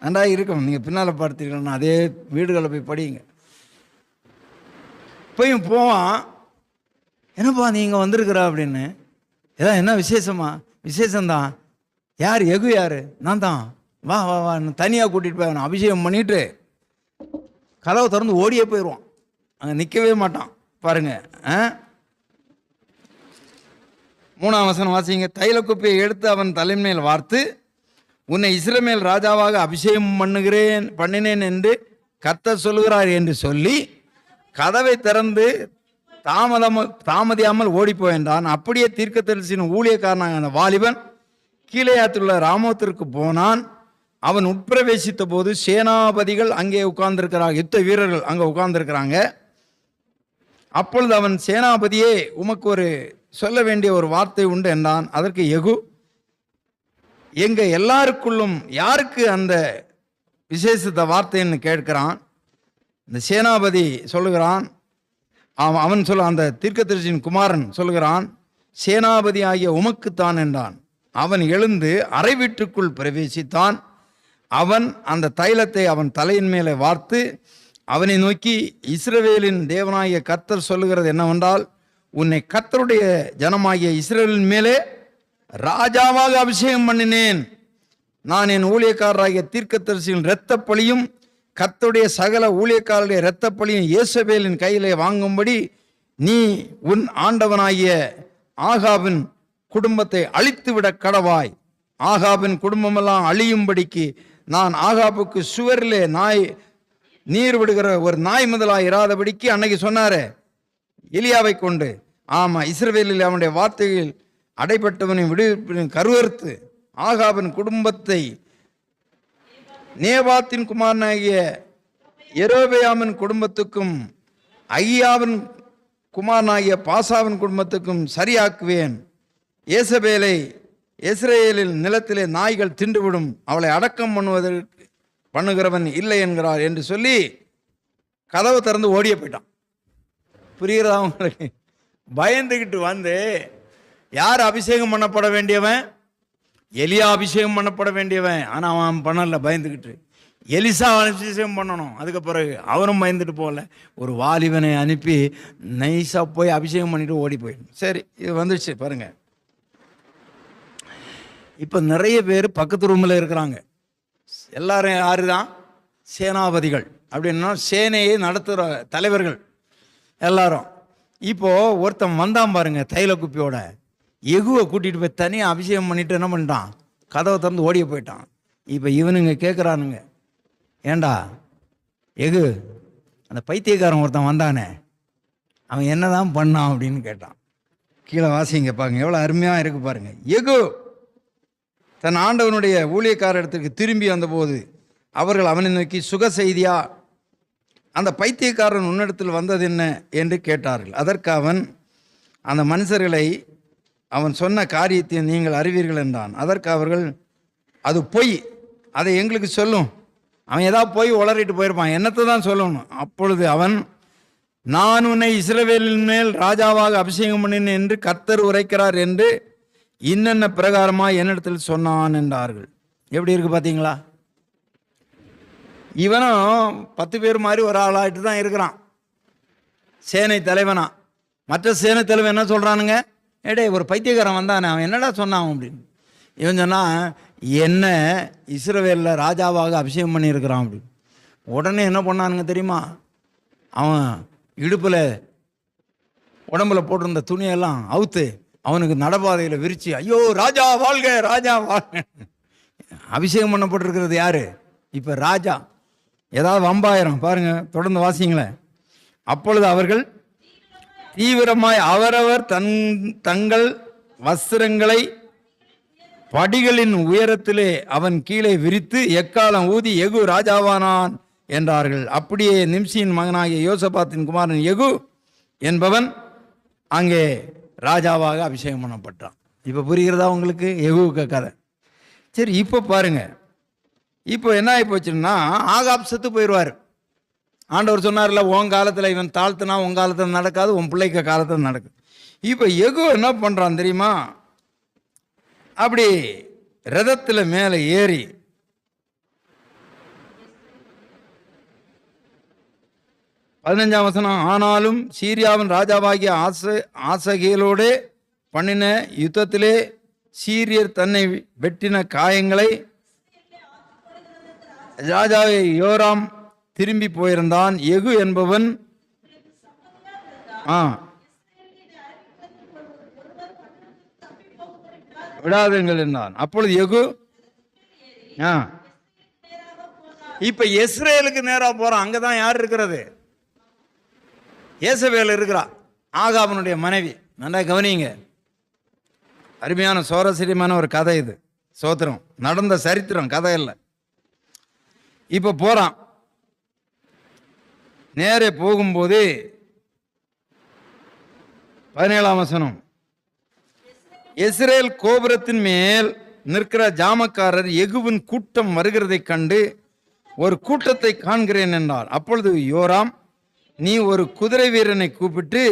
நன்றா இருக்கும். நீங்கள் பின்னால் பார்த்தீங்கன்னா அதே வீடுகளை போய் படிங்க. போய் போவான். என்னப்பா நீங்கள் வந்திருக்கிறா அப்படின்னு. ஏதா என்ன விசேஷமா? விசேஷந்தான். யார்? யெகூ யார்? நான் தான். வா வா வா, தனியாக கூட்டிகிட்டு போய் அவனை அபிஷேகம் பண்ணிவிட்டு கதவை திறந்து ஓடியே போயிடுவான். அங்கே நிற்கவே மாட்டான். பாருங்க 3ஆம் வசனம் வாசிங்க. தைல குப்பியை எடுத்து அவன் தலைமையில் வார்த்து உன்னை இஸ்ரவேல் ராஜாவாக அபிஷேகம் பண்ணினேன் என்று கர்த்தர் சொல்லுகிறார் என்று சொல்லி கதவை திறந்து தாமதியாமல் ஓடிப்போய் என்றான். அப்படியே தீர்க்கதரிசியின் ஊழியக்காரனாக அந்த வாலிபன் கீலேயாத்திலுள்ள ராமோத்திற்கு போனான். அவன் உட்பிரவேசித்த போது சேனாபதிகள் அங்கே உட்கார்ந்திருக்கிறாங்க, யுத்த வீரர்கள் அங்கே உட்கார்ந்திருக்கிறாங்க. அப்பொழுது அவன், சேனாபதியே, உமக்கு ஒரு சொல்ல வேண்டிய ஒரு வார்த்தை உண்டு என்றான். அதற்கு யெகூ, எங்க எல்லாருக்குள்ளும் யாருக்கு அந்த விசேஷத்த வார்த்தைன்னு கேட்கிறான். இந்த சேனாபதி சொல்லுகிறான், அவன் சொல்ல, அந்த தீர்க்கதரிசியின் குமாரன் சொல்லுகிறான், சேனாபதி ஆகிய உமக்குத்தான் என்றான். அவன் எழுந்து அறை வீட்டுக்குள் பிரவேசித்தான். அவன் அந்த தைலத்தை அவன் தலையின் மேலே வார்த்து அவனை நோக்கி, இஸ்ரவேலின் தேவனாகிய கர்த்தர் சொல்லுகிறது என்னவென்றால், உன்னை கர்த்தருடைய ஜனமாகிய இஸ்ரவேலின் மேலே ராஜாவாக அபிஷேகம் பண்ணினேன். நான் என் ஊழியக்காரராகிய தீர்க்கதரிசியின் இரத்தப்பழியும் கர்த்தருடைய சகல ஊழியக்காரருடைய இரத்தப்பழியும் யேசபேலின் கையிலே வாங்கும்படி நீ உன் ஆண்டவனாகிய ஆகாபின் குடும்பத்தை அழித்துவிட கடவாய். ஆகாபின் குடும்பமெல்லாம் அழியும்படிக்கு நான் ஆகாபுக்கு சுவரிலே நீர் விடுகிற ஒரு நாய் முதலாக இராதபடிக்கு அன்னைக்கு சொன்னாரே எலியாவை கொண்டு. ஆமா, இஸ்ரவேலில் அவனுடைய வார்த்தையில் அடைபட்டவனை விடுவிப்பின் கருவறுத்து ஆகாபின் குடும்பத்தை நேபாத்தின் குமாரனாகிய யெரொபெயாமின் குடும்பத்துக்கும் அகியாவின் குமாரனாகிய பாசாவின் குடும்பத்துக்கும் சரியாக்குவேன். யேசபேலை இஸ்ரவேலில் நிலத்திலே நாய்கள் தின்றுவிடும், அவளை அடக்கம் பண்ணுகிறவன் இல்லை என்கிறார் என்று சொல்லி கதவை திறந்து ஓடிய போயிட்டான். புரிகிறதா உங்களுக்கு? பயந்துக்கிட்டு வந்து யார் அபிஷேகம் பண்ணப்பட வேண்டியவன்? எலியா அபிஷேகம் பண்ணப்பட வேண்டியவன். ஆனால் அவன் பண்ணல, பயந்துக்கிட்டு. எலிசா அபிஷேகம் பண்ணணும். அதுக்கு பிறகு அவரும் பயந்துட்டு போகல, ஒரு வாலிபனை அனுப்பி நைஸாக போய் அபிஷேகம் பண்ணிட்டு ஓடி போயிடும். சரி, இது வந்துடுச்சு பாருங்க. இப்போ நிறைய பேர் பக்கத்து ரூமில் இருக்கிறாங்க. எல்லாரும் யாரு தான்? சேனாபதிகள், அப்படின்னா சேனையை நடத்துகிற தலைவர்கள் எல்லாரும். இப்போ ஒருத்தன் வந்தான் பாருங்க, தைல குப்பியோட. எகுவை கூட்டிகிட்டு போய் தனியாக அபிஷேகம் பண்ணிட்டு என்ன பண்ணிட்டான்? கதவை திறந்து ஓடிய போயிட்டான். இப்போ இவனுங்க கேட்குறானுங்க, ஏண்டா எகு, அந்த பைத்தியக்காரன் ஒருத்தன் வந்தானே, அவன் என்ன தான் பண்ணான் அப்படின்னு கேட்டான். கீழே வாசிங்க பாருங்க, எவ்வளோ அருமையாக இருக்கு பாருங்க. எகு தன் ஆண்டவனுடைய ஊழியக்கார இடத்துக்கு திரும்பி வந்தபோது அவர்கள் அவனை நோக்கி, சுக செய்தியா, அந்த பைத்தியக்காரன் உன்னிடத்தில் வந்தது என்ன என்று கேட்டார்கள். அதற்கு அவன், அந்த மனுஷர்களை அவன் சொன்ன காரியத்தை நீங்கள் அறிவீர்கள் என்றான். அதற்கு அவர்கள், அது பொய், அதை எங்களுக்கு சொல்லும். அவன் ஏதாவது போய் உளறிட்டு போயிருப்பான், என்னத்தை தான் சொல்லணும். அப்பொழுது அவன், நான் உன்னை இஸ்ரவேலின் மேல் ராஜாவாக அபிஷேகம் பண்ணினேன் என்று கர்த்தர் உரைக்கிறார் என்று இன்னென்ன பிரகாரமாக என்னிடத்தில் சொன்னான் என்றார்கள். எப்படி இருக்கு பார்த்தீங்களா? இவனும் 10 பேர் மாதிரி ஒரு ஆளாயிட்டு தான் இருக்கிறான், சேனை தலைவனா. மற்ற சேனை தலைவன் என்ன சொல்கிறானுங்க, ஏடே ஒரு பைத்தியக்காரன் வந்தானே, அவன் என்னடா சொன்னான் அப்படின்னு. இவன் சொன்னான், என்ன இஸ்ரவேலில் ராஜாவாக அபிஷேகம் பண்ணியிருக்கிறான் அப்படின்னு. உடனே என்ன பண்ணானுங்க தெரியுமா? அவன் இடுப்பில் உடம்புல போட்டிருந்த துணியெல்லாம் அவுத்து அவனுக்கு நடபாதையில் விரிச்சு, ஐயோ ராஜா வாழ்க, ராஜா வாழ்க. அபிஷேகம் பண்ணப்பட்டிருக்கிறது யாரு? இப்போ ராஜா. ஏதாவது வம்பாயிரம் பாருங்க, தொடர்ந்து வாசிங்களேன். அப்பொழுது அவர்கள் தீவிரமாய் அவரவர் தங்கள் வஸ்திரங்களை படிகளின் உயரத்திலே அவன் கீழே விரித்து எக்காலம் ஊதி, எகு ராஜாவானான் என்றார்கள். அப்படியே நிம்சியின் மகனாகிய யோசபாத்தின் குமாரன் எகு என்பவன் அங்கே ராஜாவாக அபிஷேகம் பண்ணப்பட்டான். இப்போ புரிகிறதா உங்களுக்கு எகுவுக்கு கதை? சரி, இப்போ பாருங்க, இப்போ என்ன ஆகி போச்சுன்னா, ஆகாப் செத்து போயிடுவார். ஆண்டவர் சொன்னார்ல, உன் காலத்தில் இவன் தாழ்த்தினா உன் காலத்தில் நடக்காது, உன் பிள்ளைக்கு காலத்தில் நடக்குது. இப்போ எகு என்ன பண்ணுறான் தெரியுமா? அப்படி ரதத்தில் மேலே ஏறி பதினஞ்சாம் வசனம், ஆனாலும் சீரியாவின் ராஜாவாகிய ஆசகேலோடு பண்ணின யுத்தத்திலே சீரியர் தன்னை வெட்டின காயங்களை ராஜாவை யோராம் திரும்பி போயிருந்தான். எகு என்பவன் விடாதுங்கள் என்றான். அப்பொழுது எகு இப்ப இஸ்ரேலுக்கு நேரா போறான். அங்கதான் யார் இருக்கிறது? யேசபேல் இருக்கிறா, ஆகாபனுடைய மனைவி. நல்லா கவனிங்க, அருமையான சுவாரஸ்யமான ஒரு கதை இது. சோத்திரம், நடந்த சரித்திரம், கதை இல்லை. இப்ப போறான். நேரே போகும்போது 17ஆம் வசனம், இஸ்ரேல் கோபுரத்தின் மேல் நிற்கிற ஜாமக்காரர் எகுவின் கூட்டம் வருகிறதை கண்டு ஒரு கூட்டத்தை காண்கிறேன் என்றார். அப்பொழுது யோராம், நீ ஒரு குதிரை வீரனை கூப்பிட்டு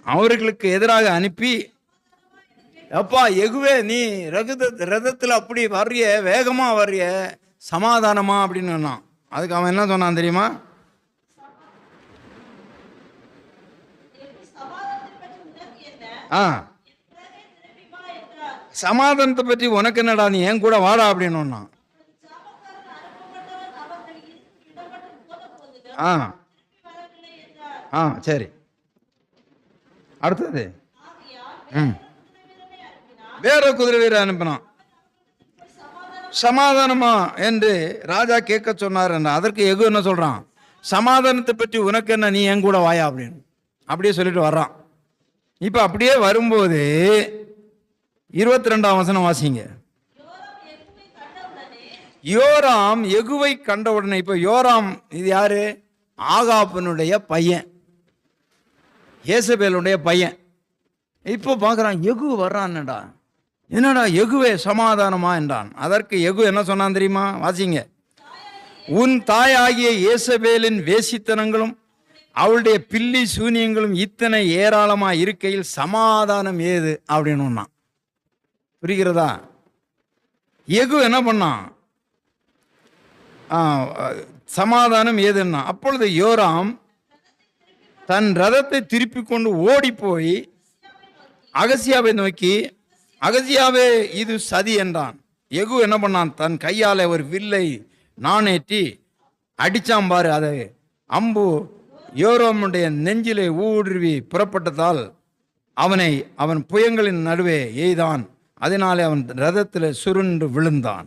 அவர்களுக்கு எதிராக அனுப்பி, அப்பா எகுவே, நீ ரதத்தில் அப்படி வர்றிய, வேகமா வர்றிய, சமாதானமா அப்படின்னு. அதுக்கு அவன் என்ன சொன்னான் தெரியுமா? சமாதானத்தை பற்றி உனக்கு என்னடா, நீ ஏன் கூட வாடா அப்படின்னு. சரி, அடுத்தது வேற குதிரை வீர அனுப்பினான். சமாதானமா என்று ராஜா கேட்க சொன்னார். அதற்கு எகு என்ன சொல்றான்? சமாதானத்தை பற்றி உனக்கு என்ன, நீ என் கூட வாயா அப்படின்னு அப்படியே சொல்லிட்டு வர்றான். இப்ப அப்படியே வரும்போது 22ஆம் வசனம் வாசிங்க. யோராம் எகுவை கண்ட உடனே, இப்ப யோராம் இது யாரு? ஆகாபினுடைய பையன், ஏசபேலுடைய பையன். இப்போ பார்க்குறான், எகு வர்றான்டா, என்னடா எகுவே சமாதானமா என்றான். அதற்கு எகு என்ன சொன்னான் தெரியுமா? வாசிங்க. உன் தாயாகிய ஏசபேலின் வேசித்தனங்களும் அவளுடைய பில்லி சூனியங்களும் இத்தனை ஏராளமா இருக்கையில் சமாதானம் ஏது அப்படின்னு. புரிகிறதா? எகு என்ன பண்ணான்? சமாதானம் ஏதுன்னா. அப்பொழுது யோராம் தன் ரதத்தை திருப்பி கொண்டு ஓடி போய் அகசியாவை நோக்கி, அகசியாவே இது சதி என்றான். எகு என்ன பண்ணான்? தன் கையால் ஒரு வில்லை நாணேற்றி அடிச்சான் பாரு. அதை அம்பு யோராமுடைய நெஞ்சிலே ஊடுருவி புறப்பட்டதால் அவன் புயங்களின் நடுவே எய்தான். அதனாலே அவன் ரதத்தில் சுருண்டு விழுந்தான்.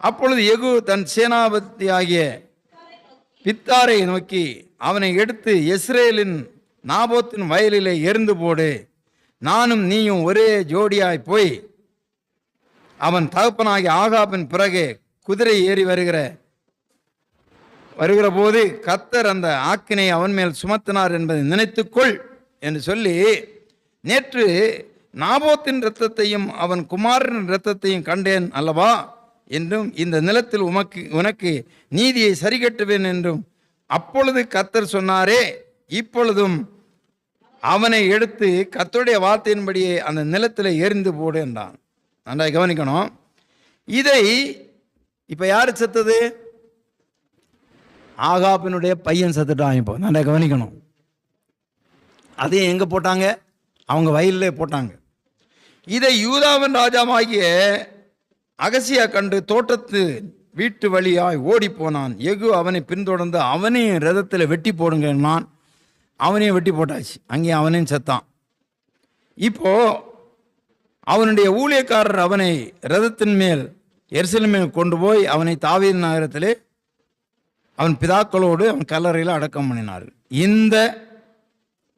அப்பொழுது எகு தன் சேனாபதி ஆகிய பித்தாரை நோக்கி, அவனை எடுத்து இஸ்ரேலின் நாபோத்தின் வயலிலே எரிந்து போடு, நானும் நீயும் ஒரே ஜோடியாய் போய் அவன் தகப்பனாகிய ஆகாபின் பிறகு குதிரை ஏறி வருகிற போது கர்த்தர் அந்த ஆக்கினை அவன் மேல் சுமத்தினார் என்பதை நினைத்துக்கொள் என்று சொல்லி, நேற்று நாபோத்தின் இரத்தத்தையும் அவன் குமாரன் இரத்தத்தையும் கண்டேன் அல்லவா என்றும், இந்த நிலத்தில் உனக்கு நீதியை சரிகட்டுவேன் என்றும் அப்பொழுது கர்த்தர் சொன்னாரே, இப்பொழுதும் அவனை எடுத்து கர்த்தருடைய வார்த்தையின்படியே அந்த நிலத்தில் எரிந்து போடு என்றான். நன்றாக கவனிக்கணும். இதை இப்ப யாரு செத்தது? ஆகாபினுடைய பையன் செத்துட்டான். இப்போ நன்றாக கவனிக்கணும். அதையும் எங்க போட்டாங்க? அவங்க வயலிலே போட்டாங்க. இதை யூதாவின் ராஜாவாகிய அகசியா கண்டு தோட்டத்து வீட்டு வழியாய் ஓடி போனான். எகு அவனை பின்தொடர்ந்து அவனையும் ரதத்தில் வெட்டி போடுங்கன்னான். அவனையும் வெட்டி போட்டாச்சு. அங்கேயும் அவனையும் செத்தான். இப்போ அவனுடைய ஊழியக்காரர் அவனை ரதத்தின் மேல் எருசலேமில் கொண்டு போய் அவனை தாவீது நகரத்திலே அவன் பிதாக்களோடு அவன் கல்லறையில் அடக்கம் பண்ணினார்கள். இந்த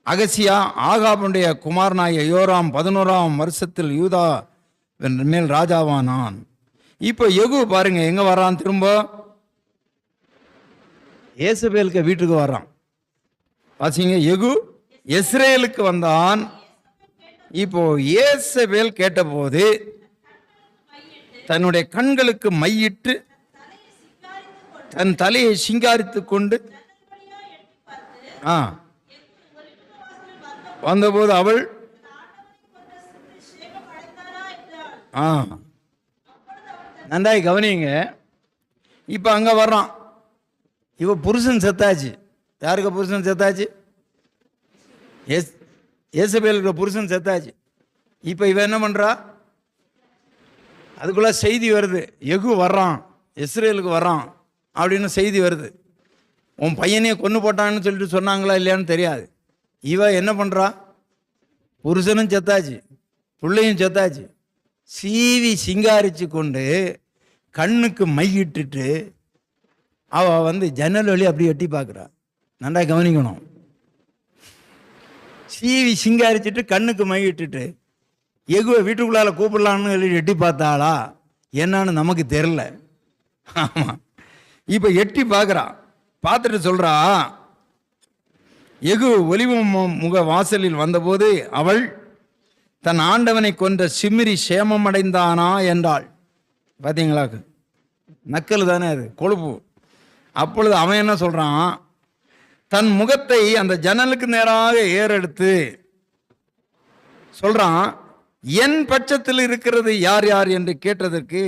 அகசியா ஆகாபுடைய குமாரனாகிய யோராம் 11ஆம் வருஷத்தில் யூதா மேல் ராஜாவானான். இப்போ எகு பாருங்க எங்க வர்றான்? திரும்ப ஏசபேலுக்கு வீட்டுக்கு வர்றான். வாசிங்க. எகு இஸ்ரேலுக்கு வந்தான். இப்போ ஏசபேல் கேட்டபோது தன்னுடைய கண்களுக்கு மையிட்டு தன் தலையை சிங்காரித்து கொண்டு வந்தபோது அவள் நன்றாய் கவனிங்க. இப்ப அங்க வர்றான். இவ புருஷன் செத்தாச்சு. யாருக்கு புருஷன் செத்தாச்சு? ஏசபேலுக்கு புருஷன் செத்தாச்சு. இப்ப இவ என்ன பண்றா? அதுக்குள்ள செய்தி வருது, எகு வர்றான், இஸ்ரேலுக்கு வர்றான் அப்படின்னு செய்தி வருது. உன் பையனையே கொண்டு போட்டான்னு சொல்லிட்டு சொன்னாங்களா இல்லையான்னு தெரியாது. இவ என்ன பண்றா? புருஷனும் செத்தாச்சு, பிள்ளையும் செத்தாச்சு, சீவி சிங்காரிச்சு கொண்டு கண்ணுக்கு மையிட்டுட்டு அவ ஜன்னல் வழி அப்படி எட்டி பார்க்குறா. நன்றா கவனிக்கணும். சீவி சிங்காரிச்சுட்டு கண்ணுக்கு மையிட்டுட்டு எகுவை வீட்டுக்குள்ளால கூப்பிடலான்னு சொல்லி எட்டி பார்த்தாளா என்னன்னு நமக்கு தெரியல. ஆமா, இப்ப எட்டி பார்க்குறா. பார்த்துட்டு சொல்றா, எகு ஒலிவ முக வாசலில் வந்தபோது அவள் தன் ஆண்டவனை கொன்ற சிம்ரி சேமம் அடைந்தானா என்றாள். பார்த்தீங்களா? நக்கல் தானே அது, கொழுப்பு. அப்பொழுது அவன் என்ன சொல்றான்? தன் முகத்தை அந்த ஜன்னலுக்கு நேராக ஏறெடுத்து சொல்றான், என் பட்சத்தில் இருக்கிறது யார் யார் என்று கேட்டதற்கு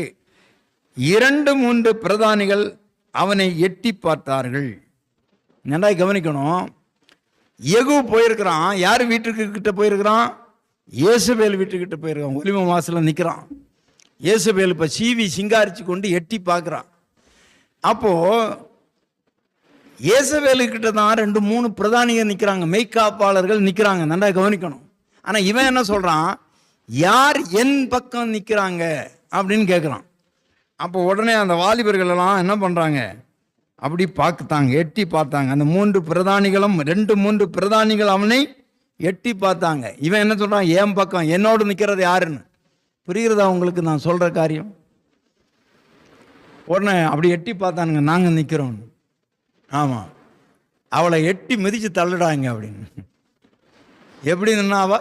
2-3 பிரதானிகள் அவனை எட்டி பார்த்தார்கள். நன்றாய் கவனிக்கணும். யெகூ போயிருக்கிறான். யார் வீட்டுக்கு கிட்ட போயிருக்கிறான்? யேசபேல் வீட்டுக்கிட்ட போயிருக்கான். ஒலிவ வாசலில் நிற்கிறான். யேசபேல் இப்போ சீவி சிங்காரிச்சு கொண்டு எட்டி பார்க்குறான். அப்போது யேசபேலுக்கிட்ட தான் 2-3 பிரதானிகள் நிற்கிறாங்க, மெய்க்காப்பாளர்கள் நிற்கிறாங்க. நல்லா கவனிக்கணும். ஆனால் இவன் என்ன சொல்கிறான்? யார் என் பக்கம் நிற்கிறாங்க அப்படின்னு கேட்குறான். அப்போ உடனே அந்த வாலிபர்கள் எல்லாம் என்ன பண்ணுறாங்க? அப்படி பார்த்தாங்க, எட்டி பார்த்தாங்க. அந்த 3 பிரதானிகளும் 2-3 பிரதானிகள் அவனை எட்டி பார்த்தாங்க. இவன் என்ன சொல்கிறான்? என் பக்கம், என்னோடு நிற்கிறது யாருன்னு. புரிகிறதா உங்களுக்கு நான் சொல்கிற காரியம்? உடனே அப்படி எட்டி பார்த்தானுங்க, நாங்கள் நிற்கிறோம். ஆமாம், அவளை எட்டி மிதித்து தள்ளுடாங்க அப்படின்னு. எப்படின்னா அவ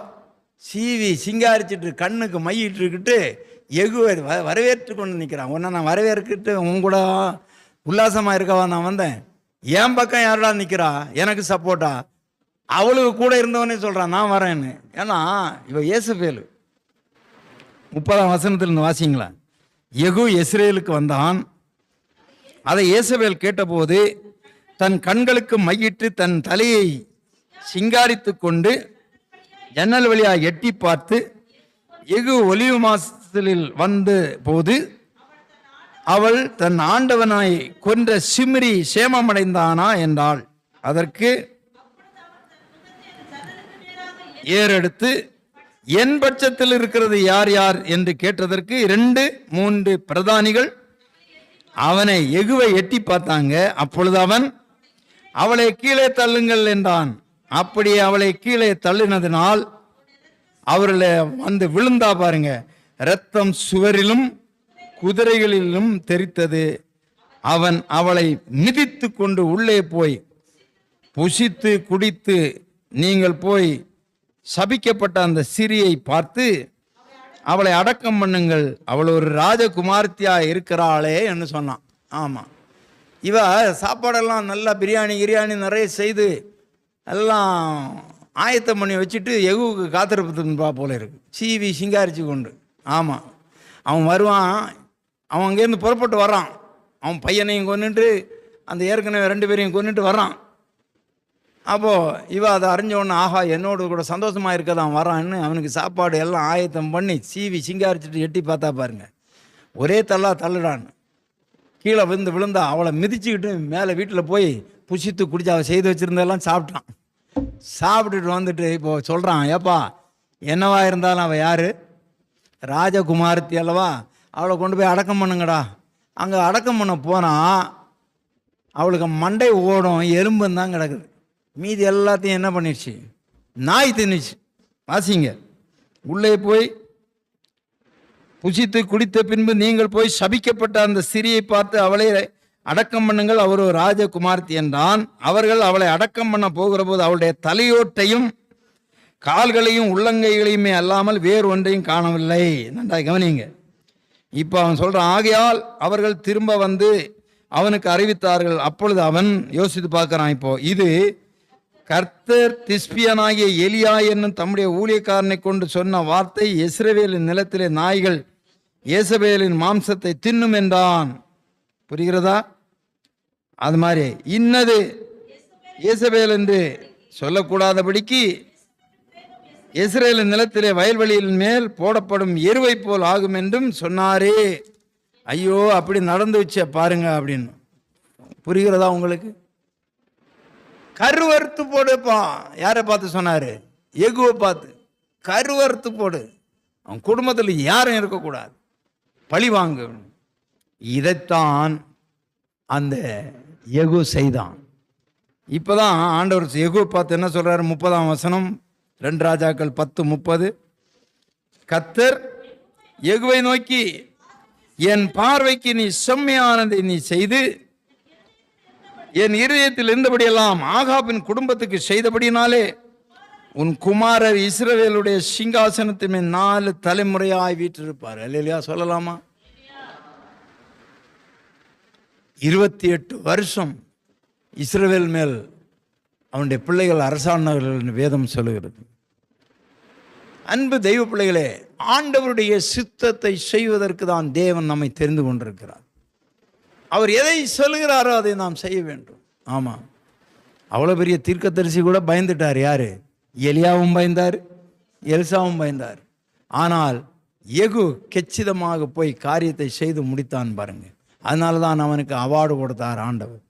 சீவி சிங்காரிச்சிட்டு கண்ணுக்கு மையிட்டுக்கிட்டு யெகூவை வரவேற்று கொண்டு நிற்கிறான். உன்னை நான் வரவேற்கிட்டு உன் கூட உல்லாசமாக இருக்கவா நான் வந்தேன். என் பக்கம் யாரடா நிற்கிறா எனக்கு சப்போர்ட்டா? அவளுக்கு கூட இருந்தவனே சொல்கிறான் நான் வரேன்னு. ஏன்னா இவ யேசபேல். 30ஆம் வசனத்திலிருந்து வாசிங்களா. யெகூ யெஸ்ரேலுக்கு வந்தான். அதை யேசபேல் கேட்டபோது தன் கண்களுக்கு மையிட்டு தன் தலையை சிங்காரித்து கொண்டு ஜன்னல் வழியாக எட்டி பார்த்து, யெகூ ஒலிவ வாசலில் வந்த போது அவள் தன் ஆண்டவனாய் கொன்ற சிம்ரி சேமமடைந்தானா என்றாள். அதற்கு ஏறெடுத்து என் பட்சத்தில் இருக்கிறது யார் யார் என்று கேட்டதற்கு 2-3 பிரதானிகள் அவனை யெகூவை எட்டி பார்த்தாங்க. அப்பொழுது அவன் அவளை கீழே தள்ளுங்கள் என்றான். அப்படியே அவளை கீழே தள்ளினதினால் அவர்களை வந்து விழுந்தா பாருங்க. இரத்தம் சுவரிலும் குதிரைகளிலும் தெரித்தது. அவன் அவளை மிதித்து கொண்டு உள்ளே போய் புசித்து குடித்து, நீங்கள் போய் சபிக்கப்பட்ட அந்த சிறியை பார்த்து அவளை அடக்கம் பண்ணுங்கள், அவள் ஒரு ராஜகுமார்த்தியா இருக்கிறாளே என்று சொன்னான். ஆமாம், இவ சாப்பாடெல்லாம் நல்லா பிரியாணி நிறைய செய்து எல்லாம் ஆயத்தம் பண்ணி வச்சுட்டு யெகூவுக்கு காத்திருப்பா போல இருக்கு, சீவி சிங்காரிச்சு கொண்டு. ஆமாம், அவன் வருவான். அவன் அங்கேருந்து புறப்பட்டு வர்றான். அவன் பையனையும் கொண்டுட்டு அந்த ஏற்கனவே 2 பேரையும் கொண்டுட்டு வர்றான். அப்போது இவ அதை அறிஞ்சவொன்னே, ஆஹா என்னோடு கூட சந்தோஷமாக இருக்க தான் வரான்னு அவனுக்கு சாப்பாடு எல்லாம் ஆயத்தம் பண்ணி சீவி சிங்காரிச்சிட்டு எட்டி பார்த்தா பாருங்க, ஒரே தள்ளுடான்னு கீழே விழுந்தா அவளை மிதிச்சுக்கிட்டு மேலே வீட்டில் போய் புசித்து குடிச்சு அவள் செய்து வச்சுருந்தெல்லாம் சாப்பிட்டான். சாப்பிட்டுட்டு வந்துட்டு இப்போது சொல்கிறான், ஏப்பா என்னவா இருந்தாலும் அவள் யார்? ராஜகுமாரத்தி அல்லவா, அவளை கொண்டு போய் அடக்கம் பண்ணுங்கடா. அங்கே அடக்கம் பண்ண போனால் அவளுக்கு மண்டை ஓடும், எலும்புன்னு தான் கிடக்குது. மீதி எல்லாத்தையும் என்ன பண்ணிடுச்சு? நாய் தின்னுச்சு. வாசிங்க. உள்ளே போய் புசித்து குடித்த பின்பு நீங்கள் போய் சபிக்கப்பட்ட அந்த சிறியை பார்த்து அவளை அடக்கம் பண்ணுங்கள், அவர் ஒரு ராஜகுமார்த்தி என்றான். அவர்கள் அவளை அடக்கம் பண்ண போகிற போது அவளுடைய தலையோட்டையும் கால்களையும் உள்ளங்கைகளையுமே அல்லாமல் வேறு ஒன்றையும் காணவில்லை. நன்றாக கவனிங்க. இப்போ அவன் சொல்கிறான், ஆகையால் அவர்கள் திரும்ப வந்து அவனுக்கு அறிவித்தார்கள். அப்பொழுது அவன் யோசித்து பார்க்குறான், இப்போ இது கர்த்தர் திஸ்பியனாகிய எலியா என்னும் தம்முடைய ஊழியக்காரனை கொண்டு சொன்ன வார்த்தை, இஸ்ரவேலின் நிலத்திலே நாய்கள் யேசபேலின் மாம்சத்தை தின்னும் என்றான். புரிகிறதா? அது மாதிரி இன்னது யேசபேல் என்று சொல்லக்கூடாதபடிக்கு இஸ்ரவேலின் நிலத்திலே வயல்வெளியின் மேல் போடப்படும் எருவை போல் ஆகும் என்றும் சொன்னாரே. ஐயோ, அப்படி நடந்து வச்ச பாருங்க அப்படின்னு. புரிகிறதா உங்களுக்கு? கருவறுத்து போடுப்பா. யாரை பார்த்து சொன்னாரு? யெகூவை பார்த்து. கருவறுத்து போடு, அவன் குடும்பத்தில் யாரும் இருக்கக்கூடாது, பழி வாங்க. இதைத்தான் அந்த யெகூ செய்தான். இப்போதான் ஆண்டவர் யெகூவை பார்த்து என்ன சொல்றாரு? 30ஆம் வசனம் 2 ராஜாக்கள் 10:30. கர்த்தர் யெகூவை நோக்கி, என் பார்வைக்கு நீ செம்மையானதை நீ செய்து என் இருதயத்தில் இருந்தபடியெல்லாம் ஆகாபின் குடும்பத்துக்கு செய்தபடினாலே உன் குமாரர் இஸ்ரவேலுடைய சிங்காசனத்தின் 4 தலைமுறையாய் வீற்றிருப்பார். அல்லேலூயா சொல்லலாமா? 28 வருஷம் இஸ்ரவேல் மேல் அவனுடைய பிள்ளைகள் அரசாண்டார்கள் என்று வேதம் சொல்லுகிறது. அன்பு தெய்வ பிள்ளைகளே, ஆண்டவருடைய சித்தத்தை செய்வதற்கு தான் தேவன் நம்மை தெரிந்து கொண்டிருக்கிறார். அவர் எதை சொல்லுகிறாரோ அதை நாம் செய்ய வேண்டும். ஆமாம், அவ்வளோ பெரிய தீர்க்கதரிசி கூட பயந்துட்டார். யாரு? எலியாவும் பயந்தார், எல்சாவும் பயந்தார். ஆனால் யெகூ கச்சிதமாக போய் காரியத்தை செய்து முடித்தான் பாருங்க. அதனால தான் அவனுக்கு அவார்டு கொடுத்தார் ஆண்டவர்.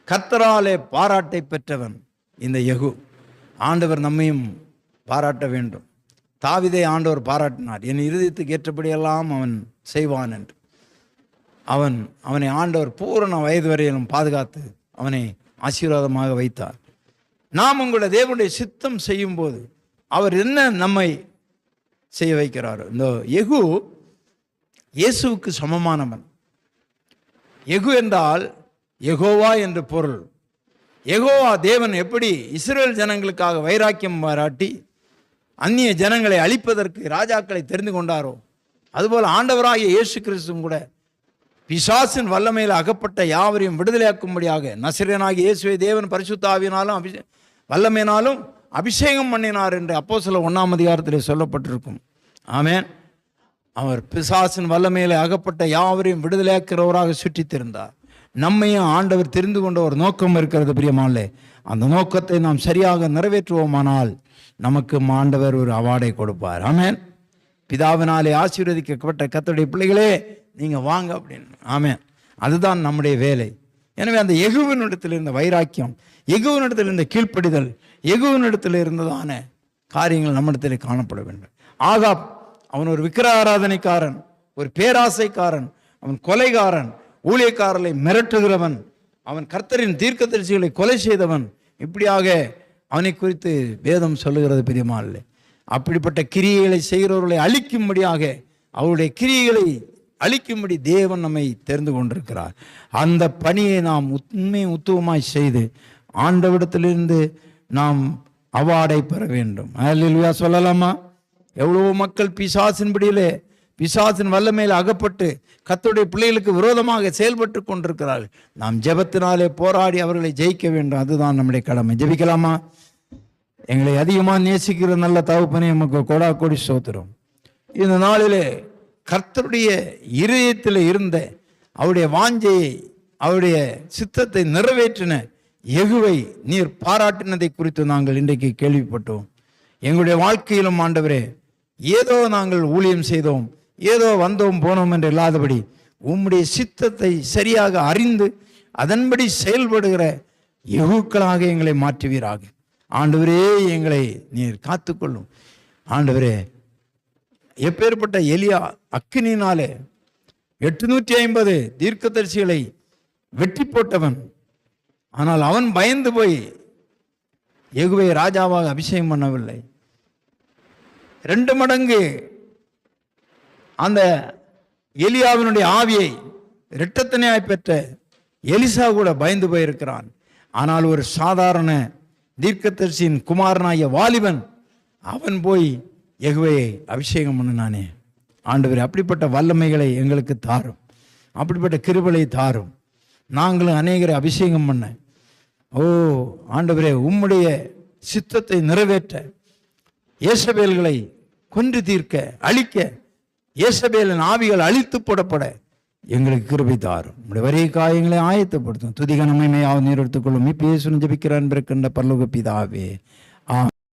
கர்த்தராலே பாராட்டை பெற்றவன் இந்த யெகூ. ஆண்டவர் நம்மையும் பாராட்ட வேண்டும். தாவீதை ஆண்டவர் பாராட்டினார், என் இருதயத்துக்கு ஏற்றபடியெல்லாம் அவன் செய்வான் என்று. அவனை ஆண்டவர் பூரண வயது வரையிலும் பாதுகாத்து அவனை ஆசீர்வாதமாக வைத்தார். நாம் உங்களுடைய தேவனுடைய சித்தம் செய்யும் போது அவர் என்ன நம்மை செய்ய வைக்கிறார். இந்த யெகூ இயேசுவுக்கு சமமானவன். யெகூ என்றால் யெகோவா என்று பொருள். யெகோவா தேவன் எப்படி இஸ்ரவேல் ஜனங்களுக்காக வைராக்கியம் பாராட்டி அந்நிய ஜனங்களை அழிப்பதற்கு ராஜாக்களை தெரிந்து கொண்டாரோ, அதுபோல் ஆண்டவராகிய இயேசு கிறிஸ்துவும் கூட பிசாசின் வல்லமையில் அகப்பட்ட யாவரையும் விடுதலையாக்கும்படியாக நசரேயனாகிய இயேசுவை தேவன் பரிசுத்த ஆவியினாலும் வல்லமையினாலும் அபிஷேகம் பண்ணினார் என்று அப்போஸ்தலர் 1ஆம் அதிகாரத்தில் சொல்லப்பட்டிருக்கும். ஆமென். அவர் பிசாசின் வல்லமையில் அகப்பட்ட யாவரையும் விடுதலையாக்கிறவராக சுற்றித் திருந்தார். நம்மையும் ஆண்டவர் தெரிந்து கொண்ட ஒரு நோக்கம் இருக்கிறது பிரியமானே. அந்த நோக்கத்தை நாம் சரியாக நிறைவேற்றுவோமானால் நமக்கு ஆண்டவர் ஒரு அவார்டை கொடுப்பார். ஆமென். பிதாவினாலே ஆசீர்வதிக்கப்பட்ட கர்த்தருடைய பிள்ளைகளே, நீங்கள் வாங்க அப்படின்னு. ஆமென். அதுதான் நம்முடைய வேலை. எனவே அந்த யெகூவினிடத்தில் இருந்த வைராக்கியம், யெகூவினிடத்தில் இருந்த கீழ்ப்படிதல், யெகூவினிடத்தில் இருந்ததான காரியங்கள் நம்மிடத்தில் காணப்பட வேண்டும். ஆகாப் அவன் ஒரு விக்கிரக ஆராதனைக்காரன், ஒரு பேராசைக்காரன், அவன் கொலைகாரன், ஊழியக்காரர்களை மிரட்டுகிறவன், அவன் கர்த்தரின் தீர்க்கதரிசிகளை கொலை செய்தவன். இப்படியாக அவனை குறித்து வேதம் சொல்லுகிறது பிரியமானவர்களே. அப்படிப்பட்ட கிரியைகளை செய்கிறவர்களை அழிக்கும்படியாக, அவருடைய கிரியைகளை அழிக்கும்படி தேவன் நம்மை தெரிந்து கொண்டிருக்கிறார். அந்த பணியை நாம் உத்துவமாய் செய்து ஆண்டவிடத்திலிருந்து நாம் அவார்டை பெற வேண்டும். அல்லேலூயா சொல்லலாமா? எவ்வளவோ மக்கள் பிசாசின்படியிலே, பிசாசின் வல்லமையில் அகப்பட்டு கர்த்தருடைய பிள்ளைகளுக்கு விரோதமாக செயல்பட்டு கொண்டிருக்கிறார்கள். நாம் ஜெபத்தினாலே போராடி அவர்களை ஜெயிக்க வேண்டும். அதுதான் நம்முடைய கடமை. ஜெபிக்கலாமா? எங்களை அதிகமாக நேசிக்கிற நல்ல தகப்பனே, நமக்கு கோடா கோடி ஸ்தோத்திரம். இந்த நாளிலே கர்த்தருடைய இருதயத்தில் இருந்த அவருடைய வாஞ்சையை, அவருடைய சித்தத்தை நிறைவேற்றின யெகூவை நீர் பாராட்டினதை குறித்து நாங்கள் இன்றைக்கு கேள்விப்பட்டோம். எங்களுடைய வாழ்க்கையிலும் ஆண்டவரே, ஏதோ நாங்கள் ஊழியம் செய்தோம், ஏதோ வந்தோம் போனோம் என்று இல்லாதபடி உம்முடைய சித்தத்தை சரியாக அறிந்து அதன்படி செயல்படுகிற யெகூக்களாக எங்களை மாற்றுவீராக. ஆண்டவரே, எங்களை நீர் காத்துக்கொள்ளும். ஆண்டவரே, எப்பேற்பட்ட எலியா அக்கினினாலே 850 தீர்க்கதரிசிகளை வெட்டி போட்டவன். ஆனால் அவன் பயந்து போய் யெகூவை ராஜாவாக அபிஷேகம் பண்ணவில்லை. 2 மடங்கு அந்த எலியாவினுடைய ஆவியை இரட்டத்தனையாய் பெற்ற எலிசா கூட பயந்து போயிருக்கிறான். ஆனால் ஒரு சாதாரண தீர்க்கதரிசியின் குமாரனாகிய வாலிபன் அவன் போய் யெகூவை அபிஷேகம் பண்ணினானே. ஆண்டவரே, அப்படிப்பட்ட வல்லமைகளை எங்களுக்கு தாரும், அப்படிப்பட்ட கிருபையை தாரும். நாங்களும் அநேகரை அபிஷேகம் பண்ண, ஓ ஆண்டவரே, உம்முடைய சித்தத்தை நிறைவேற்ற, யேசபேல்களை கொன்று தீர்க்க, அழிக்க, யேசபேலின் ஆவிகள் அழித்து போடப்பட எங்களுக்கு கிருபை தாரும். உங்களுடைய வரிய காயங்களை ஆயத்தப்படுத்தும். துதிகனமையாவது நீர் எடுத்துக்கொள்ளும். இப்ப இயேசுவின் ஜெபிக்கிறான் பிறக்கின்ற பரலோக பிதாவே,